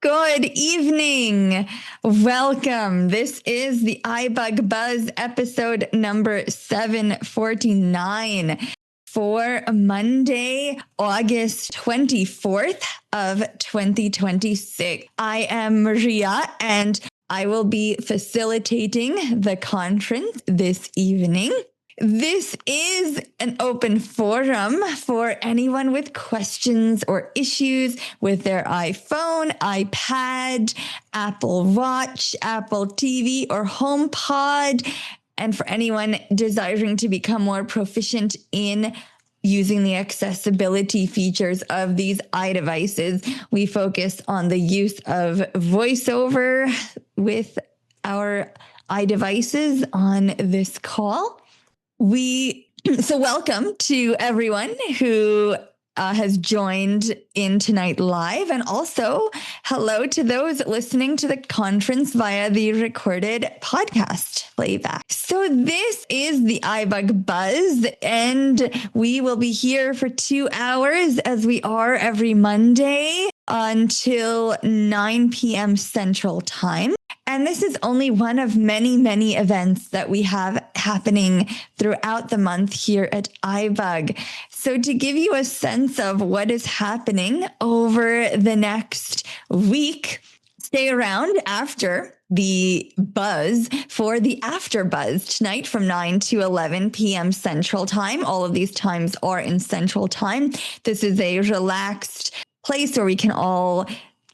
Good evening. Welcome. This is the iBUG Buzz episode number 749 for Monday, August 24th of 2026. I am Maria and I will be facilitating the conference this evening. This is an open forum for anyone with questions or issues with their iPhone, iPad, Apple Watch, Apple TV, or HomePod, and for anyone desiring to become more proficient in using the accessibility features of these iDevices. We focus on the use of voiceover with our iDevices on this call. So welcome to everyone who has joined in tonight live, and also hello to those listening to the conference via the recorded podcast playback. So this is the iBUG Buzz, and we will be here for 2 hours as we are every Monday until 9 p.m. Central Time. And this is only one of many, many events that we have happening throughout the month here at iBUG. So to give you a sense of what is happening over the next week, stay around after the buzz for the after buzz tonight from 9 to 11 p.m. Central Time. All of these times are in Central Time. This is a relaxed place where we can all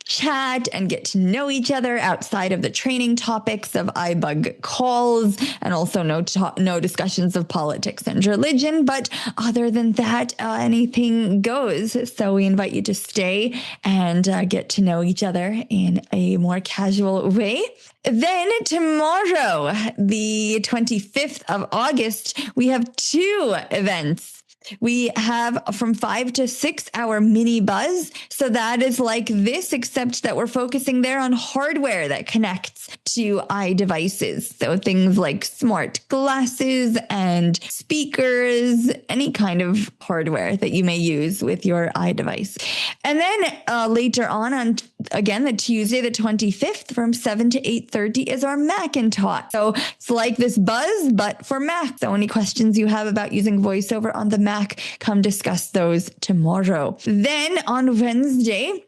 chat and get to know each other outside of the training topics of iBUG calls, and also no discussions of politics and religion. But other than that, anything goes. So we invite you to stay and get to know each other in a more casual way. Then tomorrow, the 25th of August, we have 2 events. We have from 5 to 6 hour mini buzz. So that is like this, except that we're focusing there on hardware that connects to iDevices. So things like smart glasses and speakers, any kind of hardware that you may use with your iDevice. And then later on again, the Tuesday, the 25th from 7 to 8:30 is our Macintosh. So it's like this buzz, but for Mac. So any questions you have about using VoiceOver on the Mac, come discuss those tomorrow. Then on Wednesday,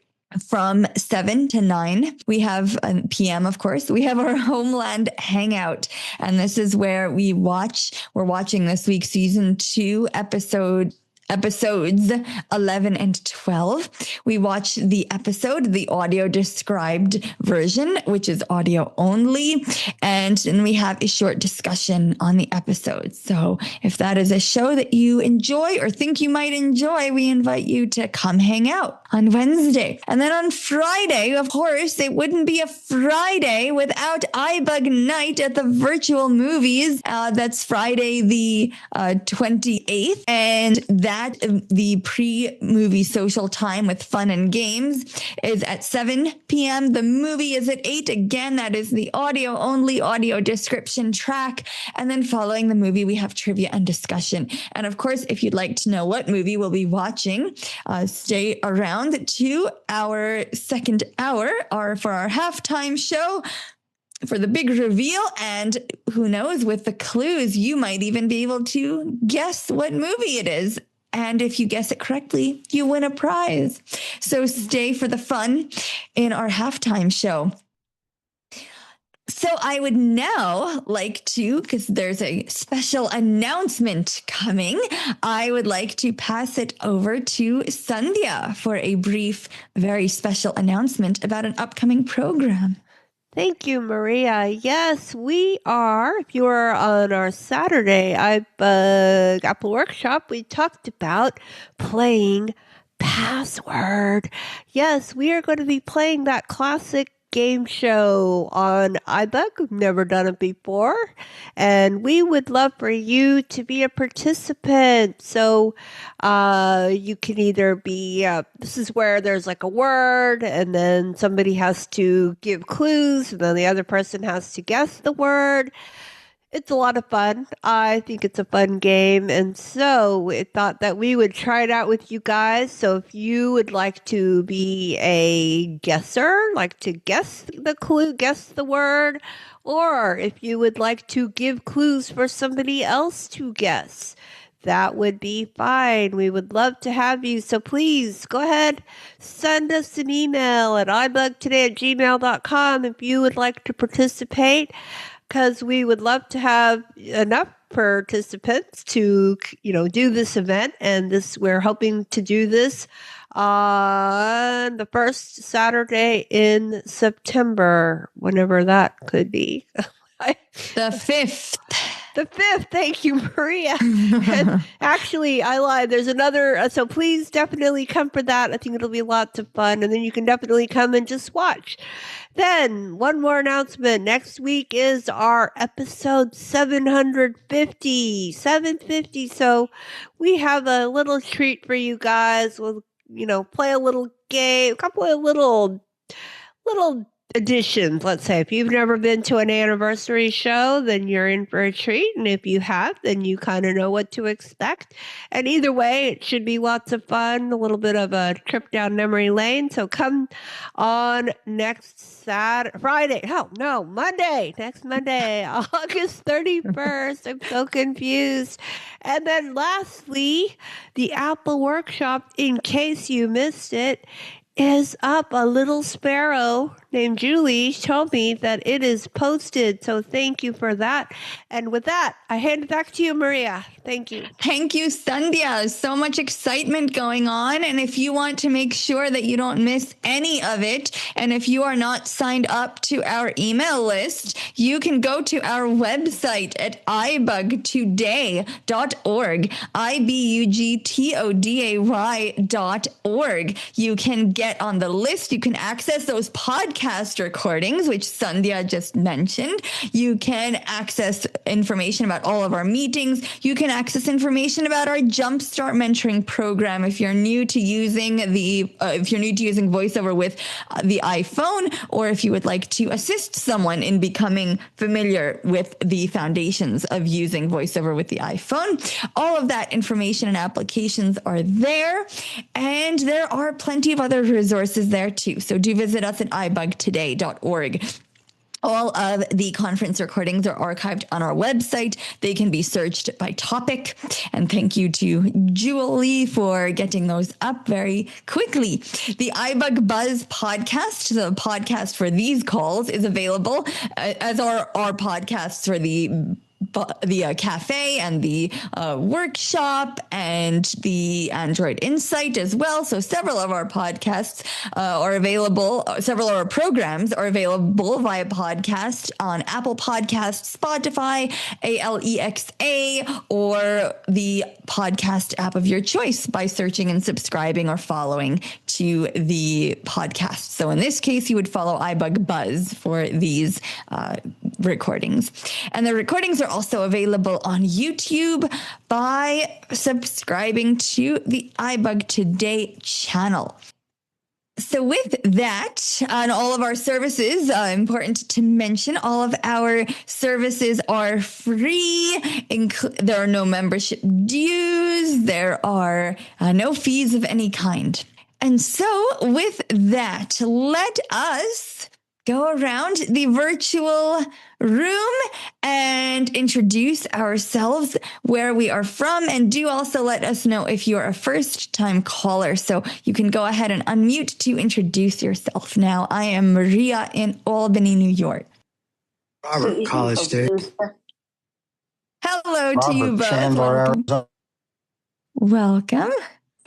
from 7 to 9, we have PM, of course, we have our Homeland Hangout. And this is where we're watching this week, season 2, episodes 11 and 12. We watch the episode, the audio described version, which is audio only. And then we have a short discussion on the episode. So if that is a show that you enjoy or think you might enjoy, we invite you to come hang out on Wednesday. And then on Friday, of course, it wouldn't be a Friday without iBUG Night at the virtual movies. That's Friday the 28th. And that the pre-movie social time with fun and games is at 7 p.m. The movie is at 8. Again, that is the audio only audio description track. And then following the movie, we have trivia and discussion. And of course, if you'd like to know what movie we'll be watching, stay around to our second hour or for our halftime show for the big reveal. And who knows, with the clues, you might even be able to guess what movie it is. And if you guess it correctly, you win a prize. So stay for the fun in our halftime show. So I would now like to, because there's a special announcement coming, I would like to pass it over to Sandhya for a brief, very special announcement about an upcoming program. Thank you, Maria. Yes, we are. If you were on our Saturday iBUG Apple Workshop, we talked about playing Password. Yes, we are going to be playing that classic game show on iBUG. We've never done it before, and we would love for you to be a participant. So you can either be, this is where there's like a word, and then somebody has to give clues, and then the other person has to guess the word. It's a lot of fun. I think it's a fun game. And so we thought that we would try it out with you guys. So if you would like to be a guesser, like to guess the clue, guess the word, or if you would like to give clues for somebody else to guess, that would be fine. We would love to have you. So please go ahead, send us an email at ibugtoday@gmail.com if you would like to participate, because we would love to have enough participants to, do this event. And we're hoping to do this on the first Saturday in September, whenever that could be. The 5th. The 5th. Thank you, Maria. And actually, I lied. There's another. So please definitely come for that. I think it'll be lots of fun. And then you can definitely come and just watch. Then one more announcement. Next week is our episode 750. 750. So we have a little treat for you guys. We'll, play a little game, a couple of little additions. Let's say if you've never been to an anniversary show, then you're in for a treat. And if you have, then you kind of know what to expect. And either way, it should be lots of fun, a little bit of a trip down memory lane. So come on next Monday, next Monday, August 31st. I'm so confused. And then lastly, the Apple Workshop, in case you missed it, is up. A little sparrow named Julie told me that it is posted. So thank you for that. And with that, I hand it back to you, Maria. Thank you. Thank you, Sandhya. So much excitement going on. And if you want to make sure that you don't miss any of it, and if you are not signed up to our email list, you can go to our website at ibugtoday.org, ibugtoday.org. You can get on the list. You can access those podcast recordings, which Sandhya just mentioned. You can access information about all of our meetings. You can access information about our Jumpstart mentoring program if you're new to using VoiceOver with the iPhone, or if you would like to assist someone in becoming familiar with the foundations of using VoiceOver with the iPhone. All of that information and applications are there, and there are plenty of other resources there too. So do visit us at ibugtoday.org. All of the conference recordings are archived on our website. They can be searched by topic. And thank you to Julie for getting those up very quickly. The iBUG Buzz podcast, the podcast for these calls, is available as are our podcasts for the cafe and the workshop and the Android Insight as well. So several of our podcasts are available. Several of our programs are available via podcast on Apple Podcasts, Spotify, Alexa, or the podcast app of your choice by searching and subscribing or following to the podcast. So in this case, you would follow iBUG Buzz for these recordings. And the recordings are also available on YouTube by subscribing to the iBUG Today channel. So with that, on all of our services, important to mention, all of our services are free. There are no membership dues. There are no fees of any kind. And so with that, let us go around the virtual room and introduce ourselves, where we are from, and do also let us know if you're a first-time caller. So you can go ahead and unmute to introduce yourself now. I am Maria in Albany, New York. Robert, College Station. Hello to you both. Welcome. Welcome.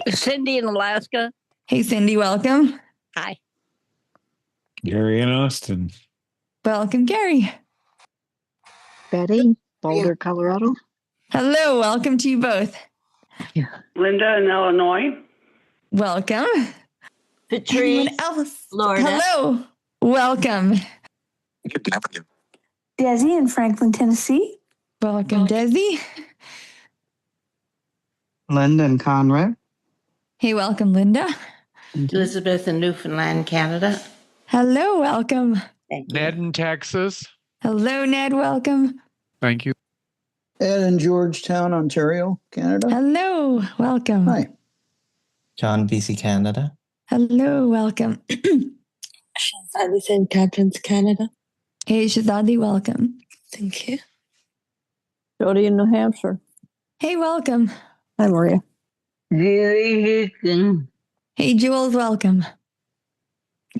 Cindy in Alaska. Hey, Cindy, welcome. Hi. Gary in Austin. Welcome, Gary. Betty, Boulder, Colorado. Hello, welcome to you both. Yeah. Linda in Illinois. Welcome. Patrice. Anyone else? Florida. Hello, welcome. Desi in Franklin, Tennessee. Welcome, Desi. Linda and Conrad. Hey, welcome, Linda. Elizabeth in Newfoundland, Canada. Hello, welcome. Thank you. Ned in Texas. Hello, Ned, welcome. Thank you. Ed in Georgetown, Ontario, Canada. Hello, welcome. Hi. John, BC, Canada. Hello, welcome. Shazadi St. Catharines, Canada. Hey, Shazadi, welcome. Thank you. Jody in New Hampshire. Hey, welcome. Hi, Maria. Julie Houston. Hey, Jules, welcome.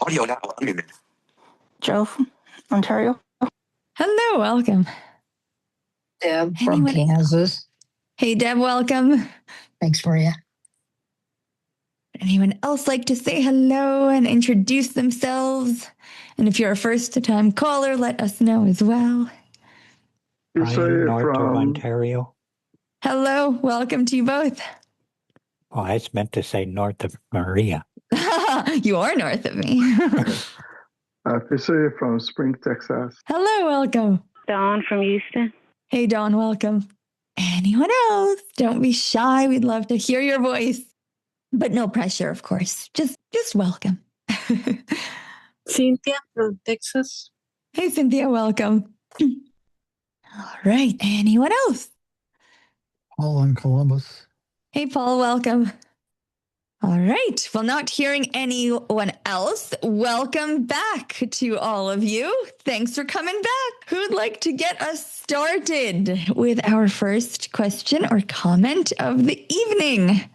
Audio now unmuted. Joe from Ontario. Hello, welcome. Deb Anyone? from Kansas. Hey, Deb, welcome. Thanks, Maria. Anyone else like to say hello and introduce themselves? And if you're a first-time caller, let us know as well. Brian, north of Ontario. Hello, welcome to you both. Oh, I meant to say north of Maria. You are north of me. Fisher from Spring, Texas. Hello, welcome. Dawn from Houston. Hey, Dawn, welcome. Anyone else? Don't be shy. We'd love to hear your voice. But no pressure, of course. Just welcome. Cynthia from Texas. Hey, Cynthia, welcome. All right. Anyone else? Paul in Columbus. Hey, Paul, welcome. All right. Well, not hearing anyone else, welcome back to all of you. Thanks for coming back. Who'd like to get us started with our first question or comment of the evening?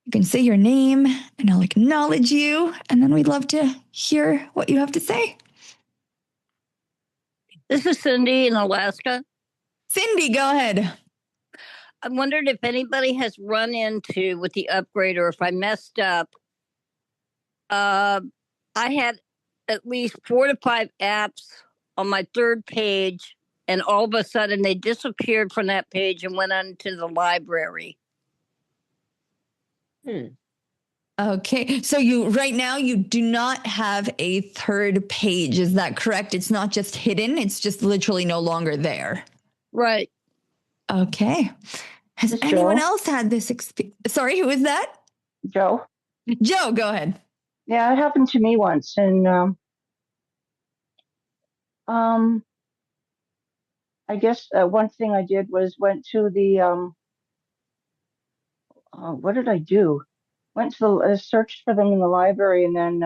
You can say your name and I'll acknowledge you, and then we'd love to hear what you have to say. This is Cindy in Alaska. Cindy, go ahead. I wondered if anybody has run into with the upgrade or if I messed up. I had at least 4 to 5 apps on my third page, and all of a sudden they disappeared from that page and went onto the library. Okay, so right now you do not have a third page. Is that correct? It's not just hidden. It's just literally no longer there. Right. Okay. Has anyone else had this experience? Sorry, who is that? Joe. Joe, go ahead. Yeah, it happened to me once, and I guess one thing I did was went to the what did I do? Went to the searched for them in the library, and then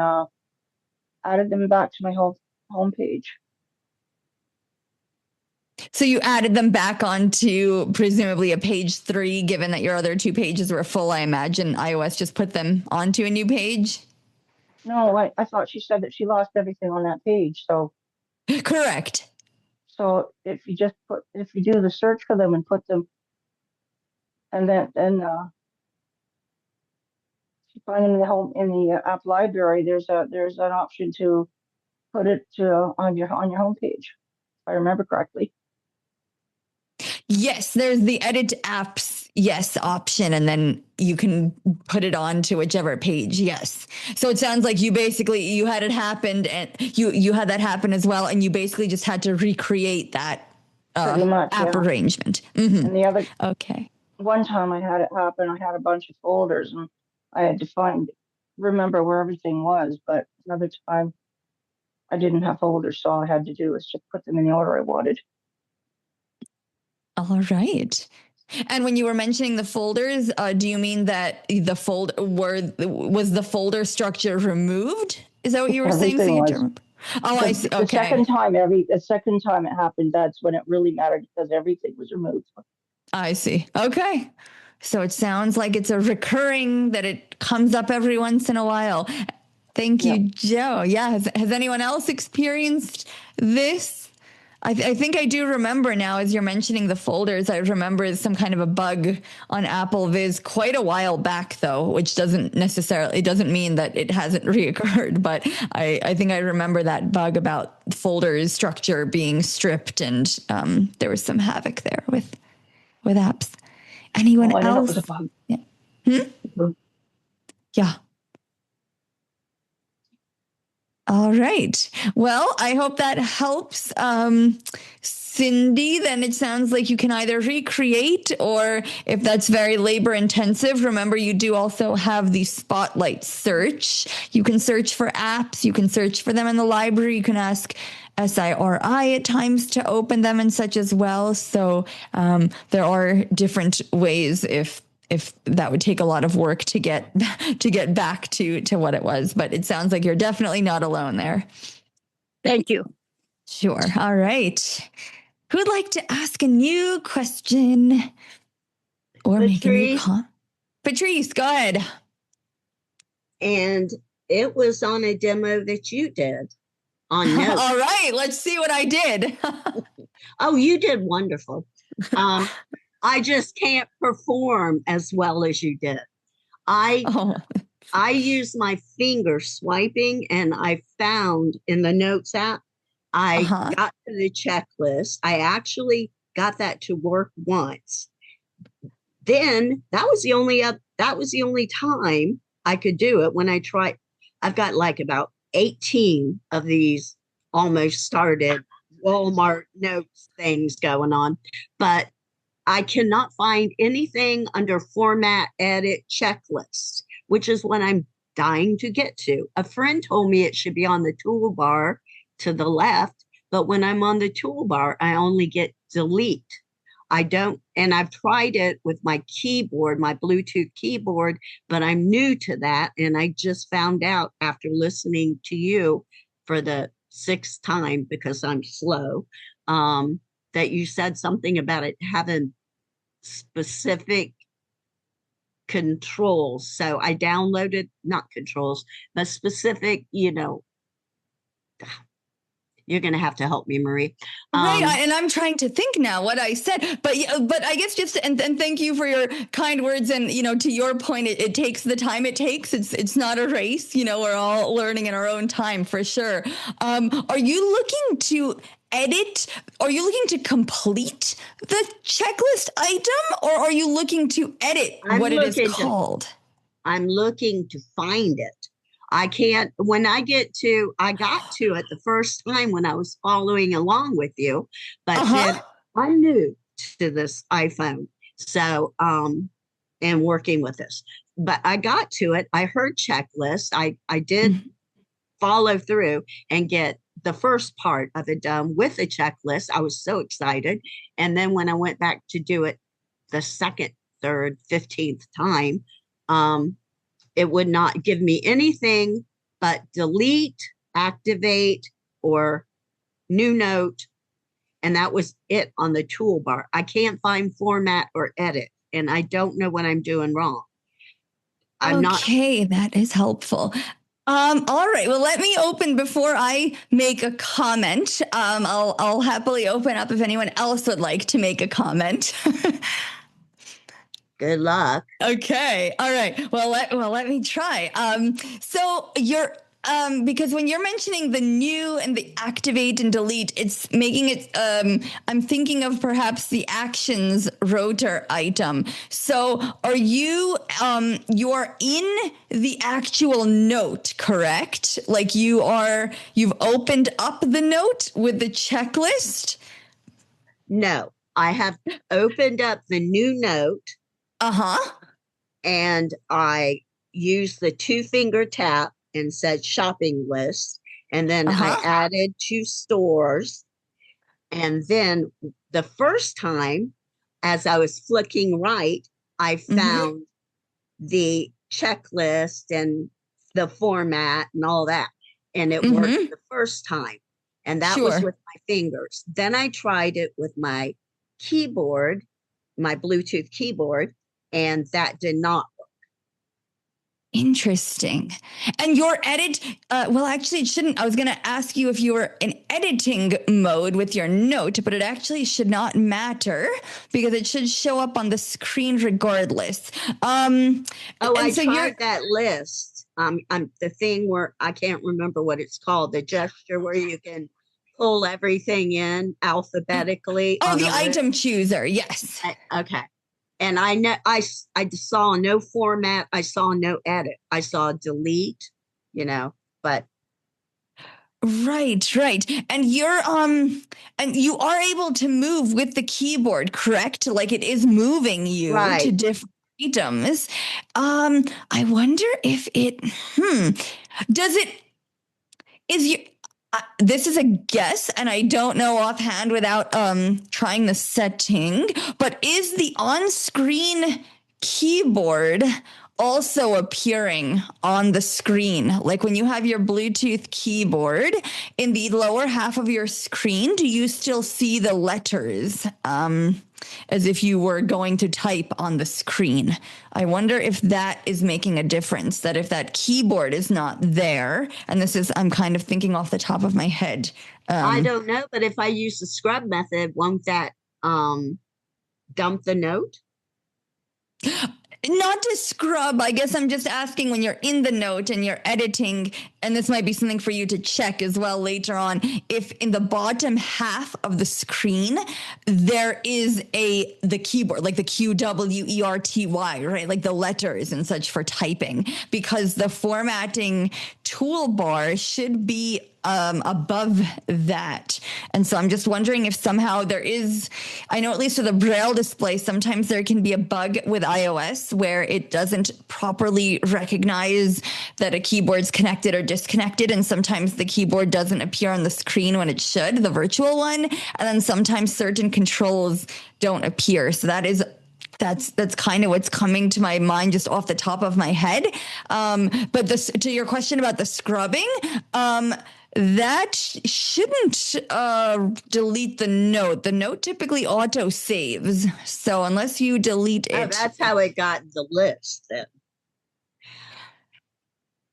added them back to my home page. So you added them back onto presumably a page 3, given that your other 2 pages were full. I imagine iOS just put them onto a new page. No, I thought she said that she lost everything on that page. So correct. So if you do the search for them and put them, and then you find them in the app library, there's an option to put it on your home page, if I remember correctly. Yes, there's the edit apps, yes, option, and then you can put it on to whichever page. Yes. So it sounds like you had it happen, and you had that happen as well, and you basically just had to recreate that app arrangement. Mm-hmm. And the other one time I had it happen, I had a bunch of folders and I had to remember where everything was, but another time I didn't have folders, so all I had to do was just put them in the order I wanted. All right. And when you were mentioning the folders, do you mean that was the folder structure removed? Is that what you were saying? I see. Okay. The second time it happened, that's when it really mattered because everything was removed. I see. Okay. So it sounds like it's a recurring that it comes up every once in a while. Thank you, Joe. Yeah. Has anyone else experienced this? I think I do remember now, as you're mentioning the folders, I remember some kind of a bug on Apple Viz quite a while back, though, which doesn't mean that it hasn't reoccurred. But I think I remember that bug about folders structure being stripped, and there was some havoc there with apps. Anyone else? I know it was a bug. Yeah. Mm-hmm. Yeah. All right. Well, I hope that helps. Cindy, then it sounds like you can either recreate, or if that's very labor intensive, remember you do also have the Spotlight search. You can search for apps. You can search for them in the library. You can ask SIRI at times to open them and such as well. So there are different ways if that would take a lot of work to get back to what it was. But it sounds like you're definitely not alone there. Thank you. Sure. All right. Who'd like to ask a new question or make a new comment? Patrice, go ahead. And it was on a demo that you did on notes. All right, let's see what I did. Oh, you did wonderful. I just can't perform as well as you did. I use my finger swiping, and I found in the Notes app, I got to the checklist. I actually got that to work once. Then that was the only time I could do it. When I tried, I've got like about 18 of these almost started Walmart Notes things going on, but I cannot find anything under format, edit, checklist, which is what I'm dying to get to. A friend told me it should be on the toolbar to the left, but when I'm on the toolbar, I only get delete. I don't, and I've tried it with my keyboard, my Bluetooth keyboard, but I'm new to that. And I just found out after listening to you for the 6th time, because I'm slow, that you said something about it having specific controls. So I downloaded, not controls, but specific, you're going to have to help me, Marie. Right, and I'm trying to think now what I said, but I guess just and thank you for your kind words. And to your point, it takes the time it takes. It's not a race. We're all learning in our own time for sure. Are you looking to edit? Are you looking to complete the checklist item, or are you looking to edit what it is called? I'm looking to find it. I can't, when I got to it the first time when I was following along with you, but then I'm new to this iPhone. So, and working with this, but I got to it. I heard checklist. I did follow through and get the first part of it done with a checklist. I was so excited. And then when I went back to do it the 2nd, 3rd, 15th time, it would not give me anything but delete, activate, or new note. And that was it on the toolbar. I can't find format or edit, and I don't know what I'm doing wrong. That is helpful. All right. Well, let me open before I make a comment. I'll happily open up if anyone else would like to make a comment. Good luck. Okay. All right. Well, let me try. So you're because when you're mentioning the new and the activate and delete, it's making it. I'm thinking of perhaps the actions rotor item. So are you you're in the actual note, correct? Like you've opened up the note with the checklist? No, I have opened up the new note. And I used the 2-finger tap and said shopping list. And then I added 2 stores. And then the first time, as I was flicking right, I found the checklist and the format and all that. And it worked the first time. And that was with my fingers. Then I tried it with my keyboard, my Bluetooth keyboard, and that did not work. Interesting. And your edit, well, actually it shouldn't. I was going to ask you if you were in editing mode with your note, but it actually should not matter because it should show up on the screen regardless. I tried that list. I'm the thing where I can't remember what it's called, the gesture where you can pull everything in alphabetically. Oh, the item chooser. Yes. Okay. And I know I saw no format. I saw no edit. I saw delete, but. Right. And you're, and you are able to move with the keyboard, correct? Like it is moving you to different items. I wonder if it, This is a guess, and I don't know offhand without trying the setting, but is the on-screen keyboard also appearing on the screen? Like when you have your Bluetooth keyboard in the lower half of your screen, do you still see the letters as if you were going to type on the screen? I wonder if that is making a difference, that if that keyboard is not there, and this is, I'm kind of thinking off the top of my head. I don't know, but if I use the scrub method, won't that dump the note? Not to scrub. I guess I'm just asking when you're in the note and you're editing, and this might be something for you to check as well later on, if in the bottom half of the screen, there is the keyboard, like the QWERTY, right? Like the letters and such for typing, because the formatting toolbar should be above that. And so I'm just wondering if somehow there is, I know at least with a Braille display, sometimes there can be a bug with iOS where it doesn't properly recognize that a keyboard's connected or disconnected. And sometimes the keyboard doesn't appear on the screen when it should, the virtual one. And then sometimes certain controls don't appear. So that's kind of what's coming to my mind just off the top of my head. But to your question about the scrubbing, that shouldn't delete the note. The note typically auto saves. So unless you delete it. Oh, that's how it got the list then.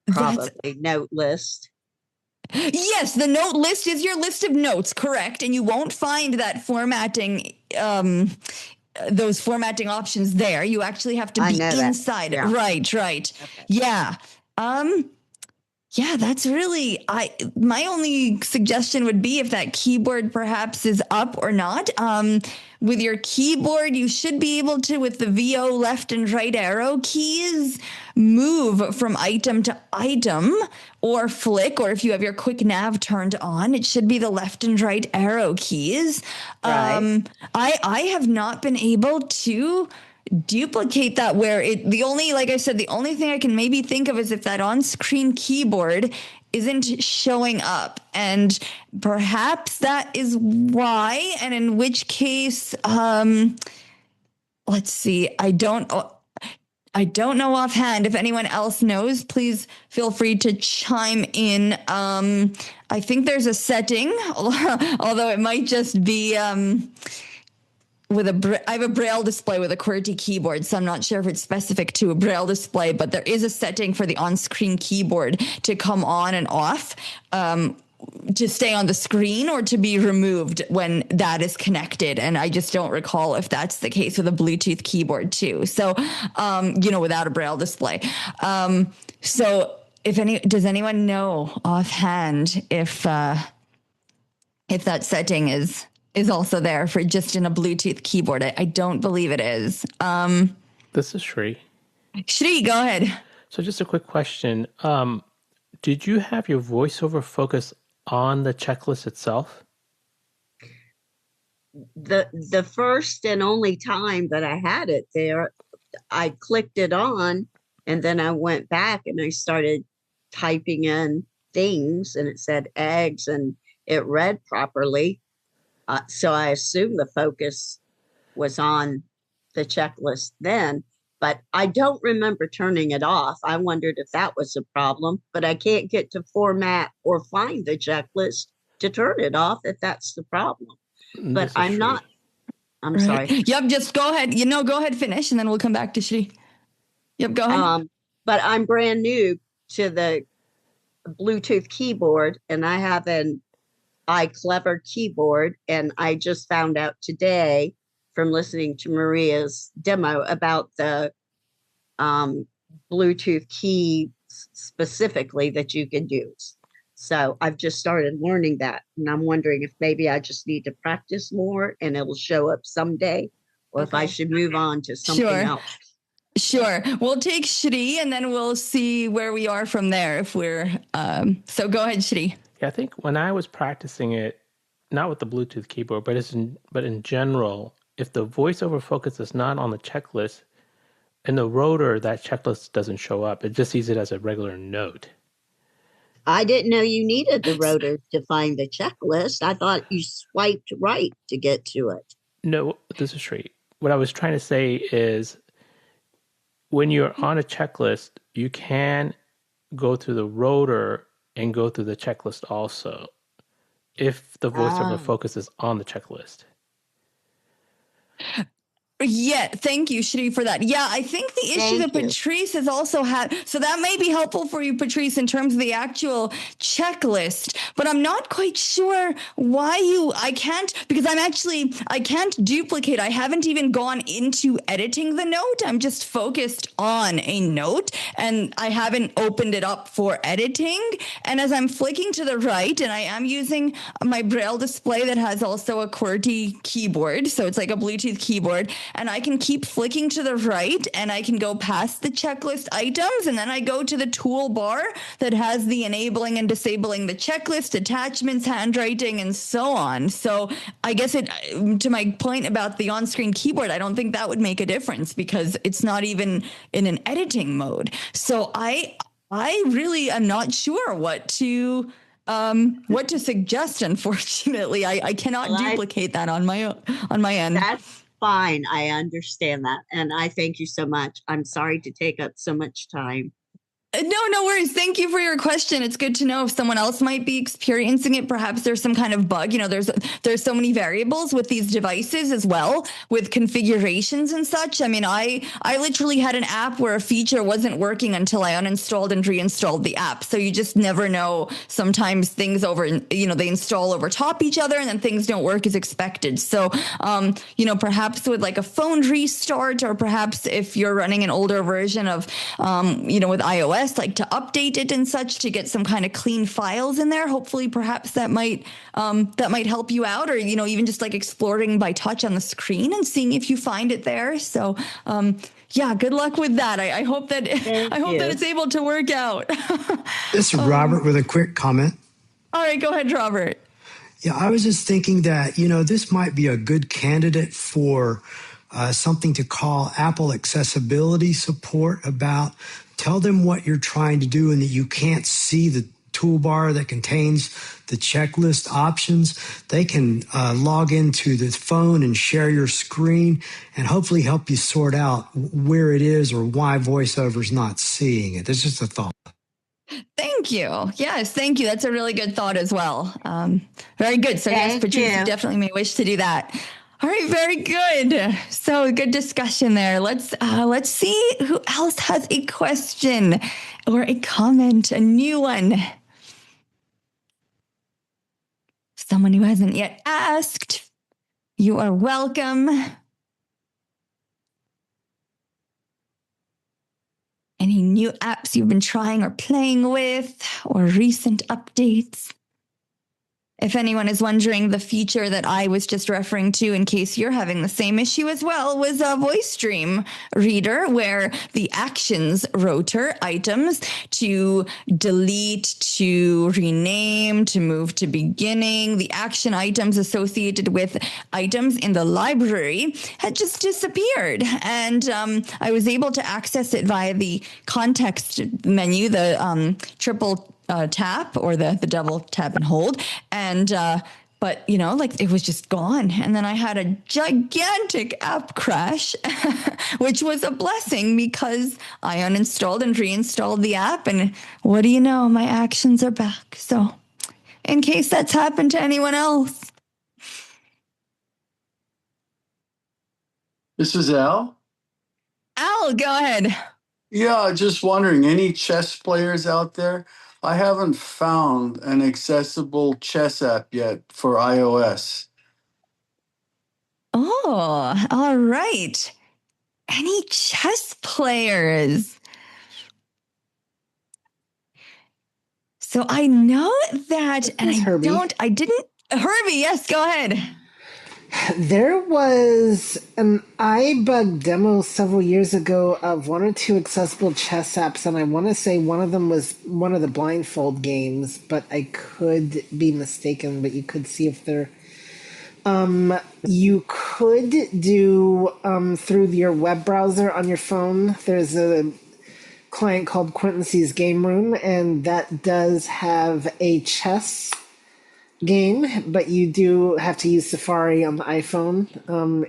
Probably note list. Yes, the note list is your list of notes, correct? And you won't find that formatting, those formatting options there. You actually have to be inside. Yeah. Right. Okay. Yeah. Yeah, that's really, my only suggestion would be if that keyboard perhaps is up or not. With your keyboard, you should be able to, with the VO left and right arrow keys, move from item to item or flick, or if you have your quick nav turned on, it should be the left and right arrow keys. Right. I have not been able to duplicate that where like I said, the only thing I can maybe think of is if that on-screen keyboard isn't showing up, and perhaps that is why, and in which case, let's see, I don't know offhand. If anyone else knows, please feel free to chime in. I think there's a setting, although it might just be, I have a Braille display with a QWERTY keyboard, so I'm not sure if it's specific to a Braille display, but there is a setting for the on-screen keyboard to come on and off, to stay on the screen or to be removed when that is connected. And I just don't recall if that's the case with a Bluetooth keyboard too. So, without a Braille display. So does anyone know offhand if that setting is also there for just in a Bluetooth keyboard? I don't believe it is. This is Shri. Shri, go ahead. So just a quick question. Did you have your voiceover focus on the checklist itself? The first and only time that I had it there, I clicked it on, and then I went back and I started typing in things, and it said eggs, and it read properly. So I assume the focus was on the checklist then, but I don't remember turning it off. I wondered if that was a problem, but I can't get to format or find the checklist to turn it off if that's the problem. But I'm not. I'm sorry. Yep, just go ahead. Go ahead, finish, and then we'll come back to Shri. Yep, go ahead. But I'm brand new to the Bluetooth keyboard, and I have an iClever keyboard, and I just found out today from listening to Maria's demo about the Bluetooth key specifically that you can use. So I've just started learning that, and I'm wondering if maybe I just need to practice more and it'll show up someday, or if I should move on to something else. Sure. We'll take Shri, and then we'll see where we are from there if we're so go ahead, Shri. Yeah, I think when I was practicing it, not with the Bluetooth keyboard, but in general, if the voiceover focus is not on the checklist, in the rotor, that checklist doesn't show up. It just sees it as a regular note. I didn't know you needed the rotor to find the checklist. I thought you swiped right to get to it. No, this is straight. What I was trying to say is when you're on a checklist, you can go through the rotor and go through the checklist also, if the voiceover focus is on the checklist. Yeah, thank you, Shri, for that. Yeah, I think the issue that Patrice has also had, so that may be helpful for you, Patrice, in terms of the actual checklist, but I'm not quite sure why I can't duplicate. I haven't even gone into editing the note. I'm just focused on a note, and I haven't opened it up for editing. And as I'm flicking to the right, and I am using my Braille display that has also a QWERTY keyboard, so it's like a Bluetooth keyboard, and I can keep flicking to the right and I can go past the checklist items, and then I go to the toolbar that has the enabling and disabling the checklist, attachments, handwriting, and so on. So I guess to my point about the on-screen keyboard, I don't think that would make a difference because it's not even in an editing mode. So I really am not sure what to suggest. Unfortunately, I cannot duplicate that on my end. That's fine. I understand that. And I thank you so much. I'm sorry to take up so much time. No worries. Thank you for your question. It's good to know if someone else might be experiencing it. Perhaps there's some kind of bug. There's so many variables with these devices as well, with configurations and such. I mean, I literally had an app where a feature wasn't working until I uninstalled and reinstalled the app. So you just never know. Sometimes things they install over top each other and then things don't work as expected. So, perhaps with like a phone restart, or perhaps if you're running an older version of, with iOS, like to update it and such to get some kind of clean files in there. Hopefully, perhaps that might help you out, or even just like exploring by touch on the screen and seeing if you find it there. So good luck with that. I hope that that it's able to work out. This is Robert with a quick comment. All right, go ahead, Robert. Yeah, I was just thinking that this might be a good candidate for something to call Apple accessibility support about. Tell them what you're trying to do and that you can't see the toolbar that contains the checklist options. They can log into the phone and share your screen and hopefully help you sort out where it is or why VoiceOver's not seeing it. It's just a thought. Thank you. Yes, thank you. That's a really good thought as well. Very good. So yes, Patrice, you definitely may wish to do that. All right, very good. So good discussion there. Let's see who else has a question or a comment, a new one. Someone who hasn't yet asked, you are welcome. Any new apps you've been trying or playing with, or recent updates? If anyone is wondering, the feature that I was just referring to, in case you're having the same issue as well, was a voice stream reader where the actions rotor items to delete, to rename, to move to beginning, the action items associated with items in the library had just disappeared. And I was able to access it via the context menu, the triple tap or the double tap and hold. And, but it was just gone. And then I had a gigantic app crash, which was a blessing because I uninstalled and reinstalled the app. And what do you know? My actions are back. So in case that's happened to anyone else. This is Al. Al, go ahead. Yeah, just wondering, any chess players out there? I haven't found an accessible chess app yet for iOS. Oh, all right. Any chess players? So I know that, and Herbie. Herbie, yes, go ahead. There was an iBUG demo several years ago of one or two accessible chess apps, and I want to say one of them was one of the blindfold games, but I could be mistaken, but you could see if they're... you could do through your web browser on your phone. There's client called Quinton's Game Room, and that does have a chess game, but you do have to use Safari on the iPhone.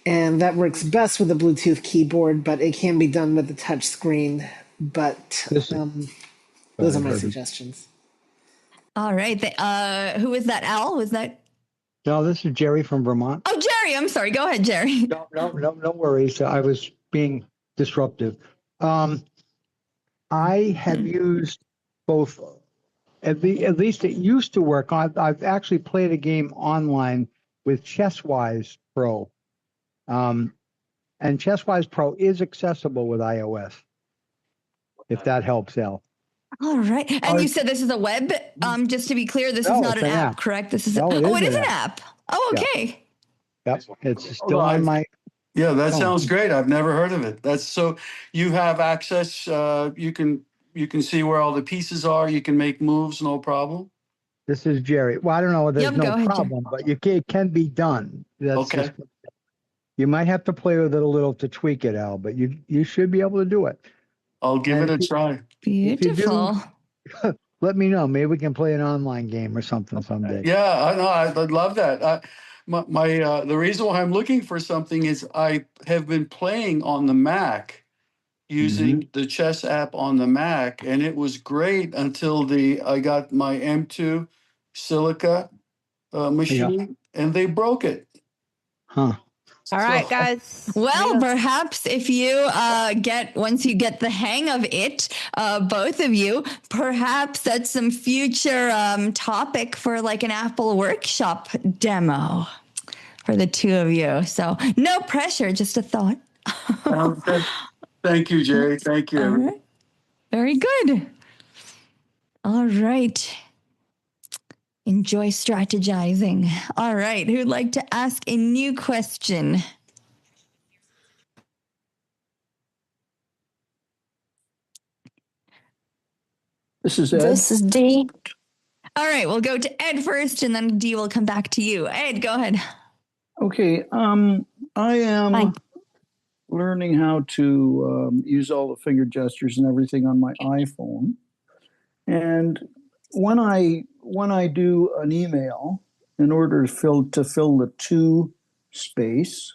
And that works best with a Bluetooth keyboard, but it can be done with a touch screen. But those are my suggestions. All right. Who was that? Al? Was that? No, this is Jerry from Vermont. Oh, Jerry. I'm sorry. Go ahead, Jerry. No worries. I was being disruptive. I have used both. At least it used to work. I've actually played a game online with ChessWise Pro. And ChessWise Pro is accessible with iOS, if that helps, Al. All right. And you said this is a web. Just to be clear, this is not an app, correct? This is it is an app. Oh, okay. Yep. It's still on my. Yeah, that sounds great. I've never heard of it. That's so you have access. You can see where all the pieces are. You can make moves, no problem. This is Jerry. Well, I don't know. There's no problem, but it can be done. That's okay. You might have to play with it a little to tweak it, Al, but you should be able to do it. I'll give it a try. Beautiful. Let me know. Maybe we can play an online game or something someday. Yeah, I know. I'd love that. The reason why I'm looking for something is I have been playing on the Mac using the chess app on the Mac, and it was great until I got my M2 Silica machine, and they broke it. All right, guys. Well, perhaps if you once you get the hang of it, both of you, perhaps that's some future topic for like an Apple workshop demo for the two of you. So no pressure, just a thought. Thank you, Jerry. Thank you. All right. Very good. All right. Enjoy strategizing. All right. Who'd like to ask a new question? This is Ed. This is Dee. All right. We'll go to Ed first, and then Dee will come back to you. Ed, go ahead. Okay. I am learning how to use all the finger gestures and everything on my iPhone. And when I do an email, in order to fill the to space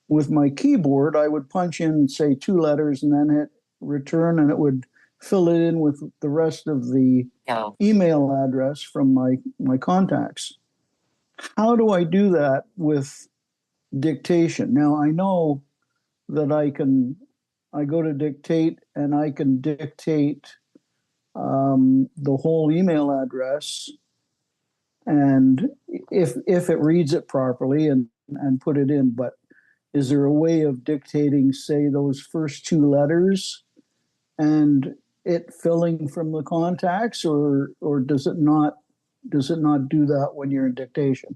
with my keyboard, I would punch in, say, 2 letters and then hit return, and it would fill it in with the rest of the email address from my contacts. How do I do that with dictation? Now, I know that I go to dictate and I can dictate the whole email address, and if it reads it properly and put it in. But is there a way of dictating, say, those first 2 letters and it filling from the contacts, or does it not do that when you're in dictation?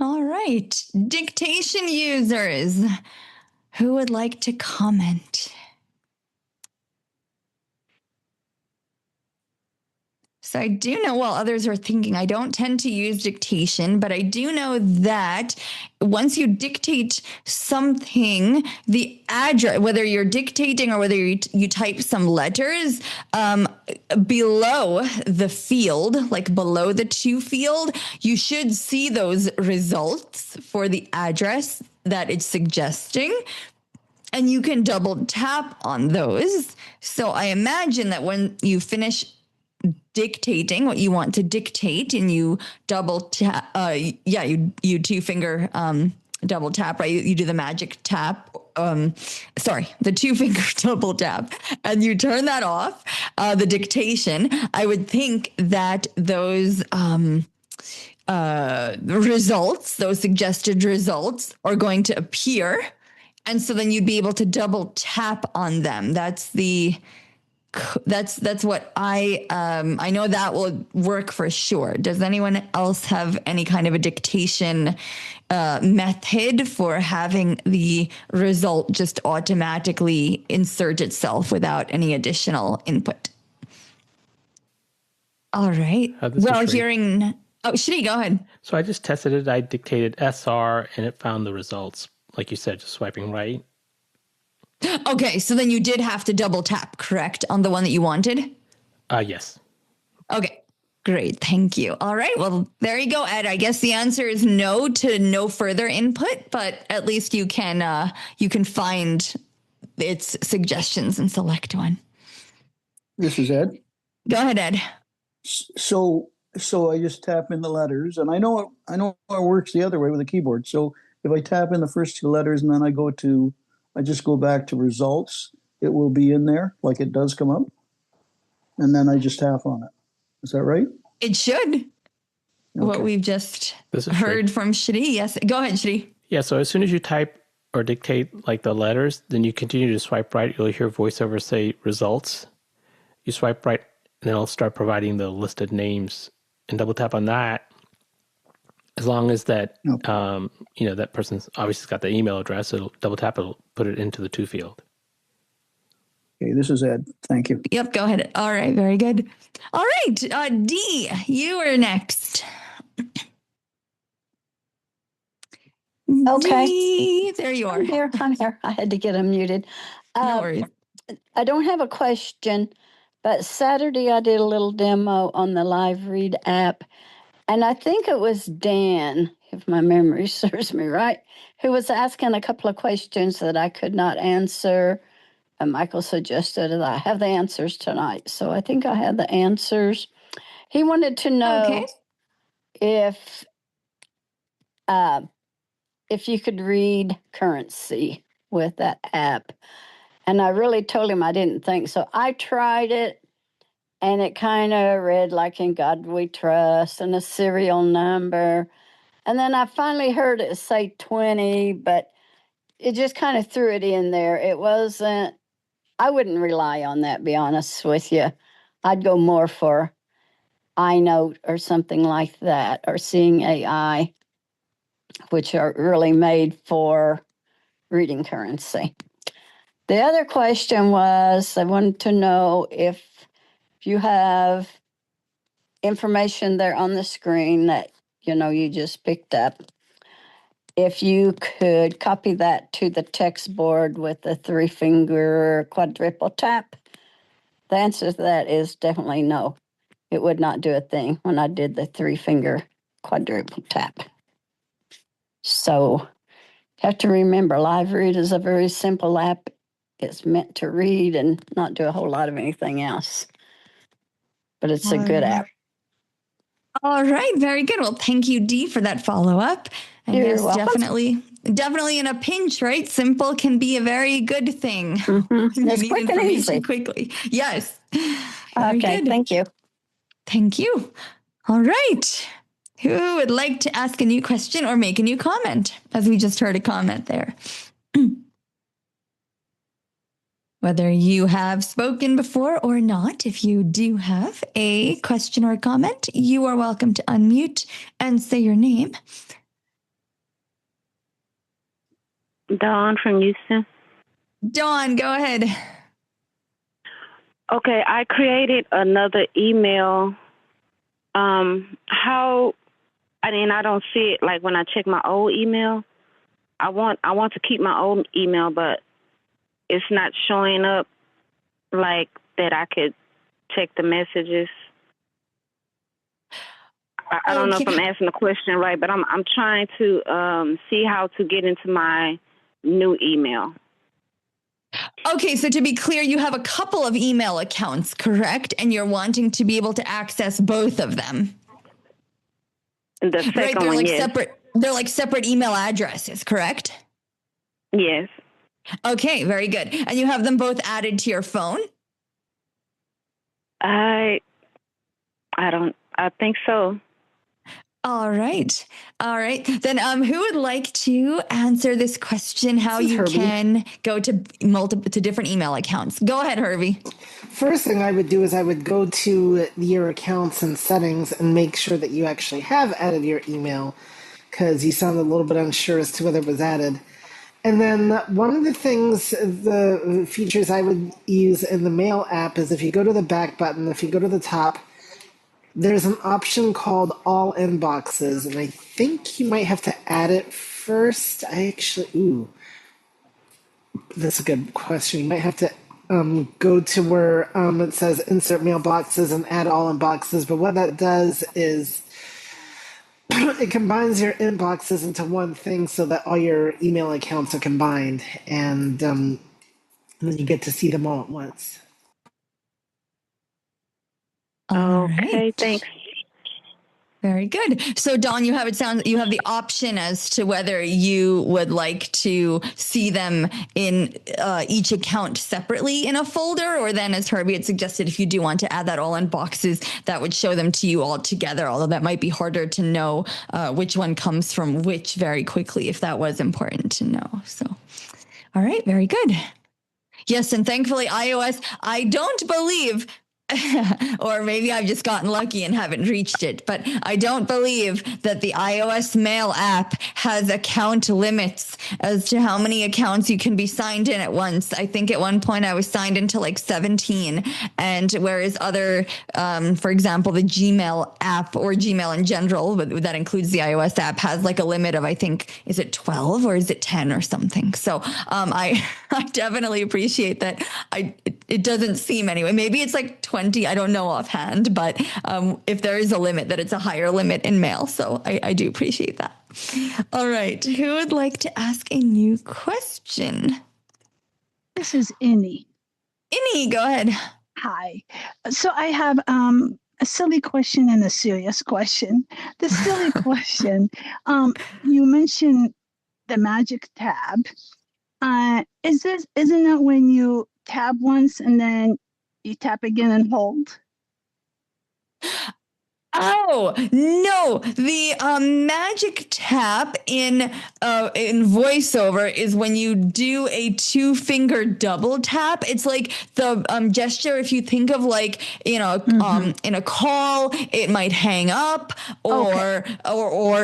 All right. Dictation users, who would like to comment? So I do know, while others are thinking, I don't tend to use dictation, but I do know that once you dictate something, the address, whether you're dictating or whether you type some letters, below the field, like below the to field, you should see those results for the address that it's suggesting. And you can double tap on those. So I imagine that when you finish dictating what you want to dictate and you double tap, you 2-finger double tap, right? You do the magic tap, the 2-finger double tap, and you turn that off, the dictation. I would think that those results, those suggested results, are going to appear. And so then you'd be able to double tap on them. That's what I know that will work for sure. Does anyone else have any kind of a dictation method for having the result just automatically insert itself without any additional input? All right. Well, hearing... Oh, Shri, go ahead. So I just tested it. I dictated SR and it found the results. Like you said, just swiping right. Okay, so then you did have to double tap, correct, on the one that you wanted? Yes. Okay, great. Thank you. All right. Well, there you go, Ed. I guess the answer is no to no further input, but at least you can find its suggestions and select one. This is Ed. Go ahead, Ed. So I just tap in the letters, and I know it works the other way with a keyboard. So if I tap in the first two letters and then I just go back to results, it will be in there like it does come up, and then I just tap on it. Is that right? It should. Okay. What we've just heard from Shri. Yes. Go ahead, Shri. Yeah. So as soon as you type or dictate like the letters, then you continue to swipe right. You'll hear VoiceOver say results. You swipe right, and then it'll start providing the listed names, and double tap on that. As long as that, that person's obviously got the email address, it'll double tap, it'll put it into the to field. Okay, this is Ed. Thank you. Yep, go ahead. All right, very good. All right, D, you are next. Okay. D, there you are. I'm here. I had to get unmuted. No worries. I don't have a question, but Saturday I did a little demo on the Live Read app, and I think it was Dan, if my memory serves me right, who was asking a couple of questions that I could not answer. And Michael suggested that I have the answers tonight. So I think I had the answers. He wanted to know if you could read currency with that app. And I really told him I didn't think so. I tried it, and it kind of read like In God We Trust and a serial number. And then I finally heard it say 20, but it just kind of threw it in there. It wasn't, I wouldn't rely on that, be honest with you. I'd go more for iNote or something like that, or Seeing AI, which are really made for reading currency. The other question was, I wanted to know if you have information there on the screen that, you just picked up, if you could copy that to the text board with the 3-finger quadruple tap. The answer to that is definitely no. It would not do a thing when I did the 3-finger quadruple tap. So you have to remember, Live Read is a very simple app. It's meant to read and not do a whole lot of anything else. But it's a good app. All right, very good. Well, thank you, Dee, for that follow-up. And You're yes, welcome. definitely in a pinch, right? Simple can be a very good thing. Mm-hmm. It's quick and easy. Quickly. Yes. Okay, good. thank you. Thank you. All right. Who would like to ask a new question or make a new comment? As we just heard a comment there. Whether you have spoken before or not, if you do have a question or comment, you are welcome to unmute and say your name. Dawn from Houston. Dawn, go ahead. Okay, I created another email. I don't see it like when I check my old email. I want to keep my old email, but it's not showing up like that I could check the messages. I don't know if I'm asking the question right, but I'm trying to see how to get into my new email. Okay, so to be clear, you have a couple of email accounts, correct? And you're wanting to be able to access both of them. The second one, yes. They're like separate email addresses, correct? Yes. Okay, very good. And you have them both added to your phone? I think so. All right. Then who would like to answer this question, how you can go to different email accounts? Go ahead, Hervey. First thing I would do is I would go to your accounts and settings and make sure that you actually have added your email, because you sounded a little bit unsure as to whether it was added. And then one of the things, the features I would use in the Mail app is if you go to the back button, if you go to the top, there's an option called All Inboxes, and I think you might have to add it first. That's a good question. You might have to go to where it says insert mailboxes and add all inboxes. But what that does is it combines your inboxes into one thing so that all your email accounts are combined, and then you get to see them all at once. Okay, thanks. Very good. So, Dawn, you have the option as to whether you would like to see them in each account separately in a folder, or then, as Herbie had suggested, if you do want to add that all in boxes, that would show them to you all together. Although that might be harder to know which one comes from which very quickly, if that was important to know. So, all right, very good. Yes, and thankfully iOS, I don't believe, or maybe I've just gotten lucky and haven't reached it, but I don't believe that the iOS Mail app has account limits as to how many accounts you can be signed in at once. I think at one point I was signed into like 17, and whereas other, for example, the Gmail app or Gmail in general, but that includes the iOS app, has like a limit of, I think, is it 12 or is it 10 or something? So I definitely appreciate that. It doesn't seem anyway. Maybe it's like 20. I don't know offhand, but if there is a limit, that it's a higher limit in mail. So I do appreciate that. All right. Who would like to ask a new question? This is Innie. Innie, go ahead. Hi. So I have a silly question and a serious question. The silly question, you mentioned the magic tab. Isn't that when you tab once and then you tap again and hold? Oh, no. The magic tap in VoiceOver is when you do a 2-finger double tap. It's like the gesture, if you think of like, in a call, it might hang up or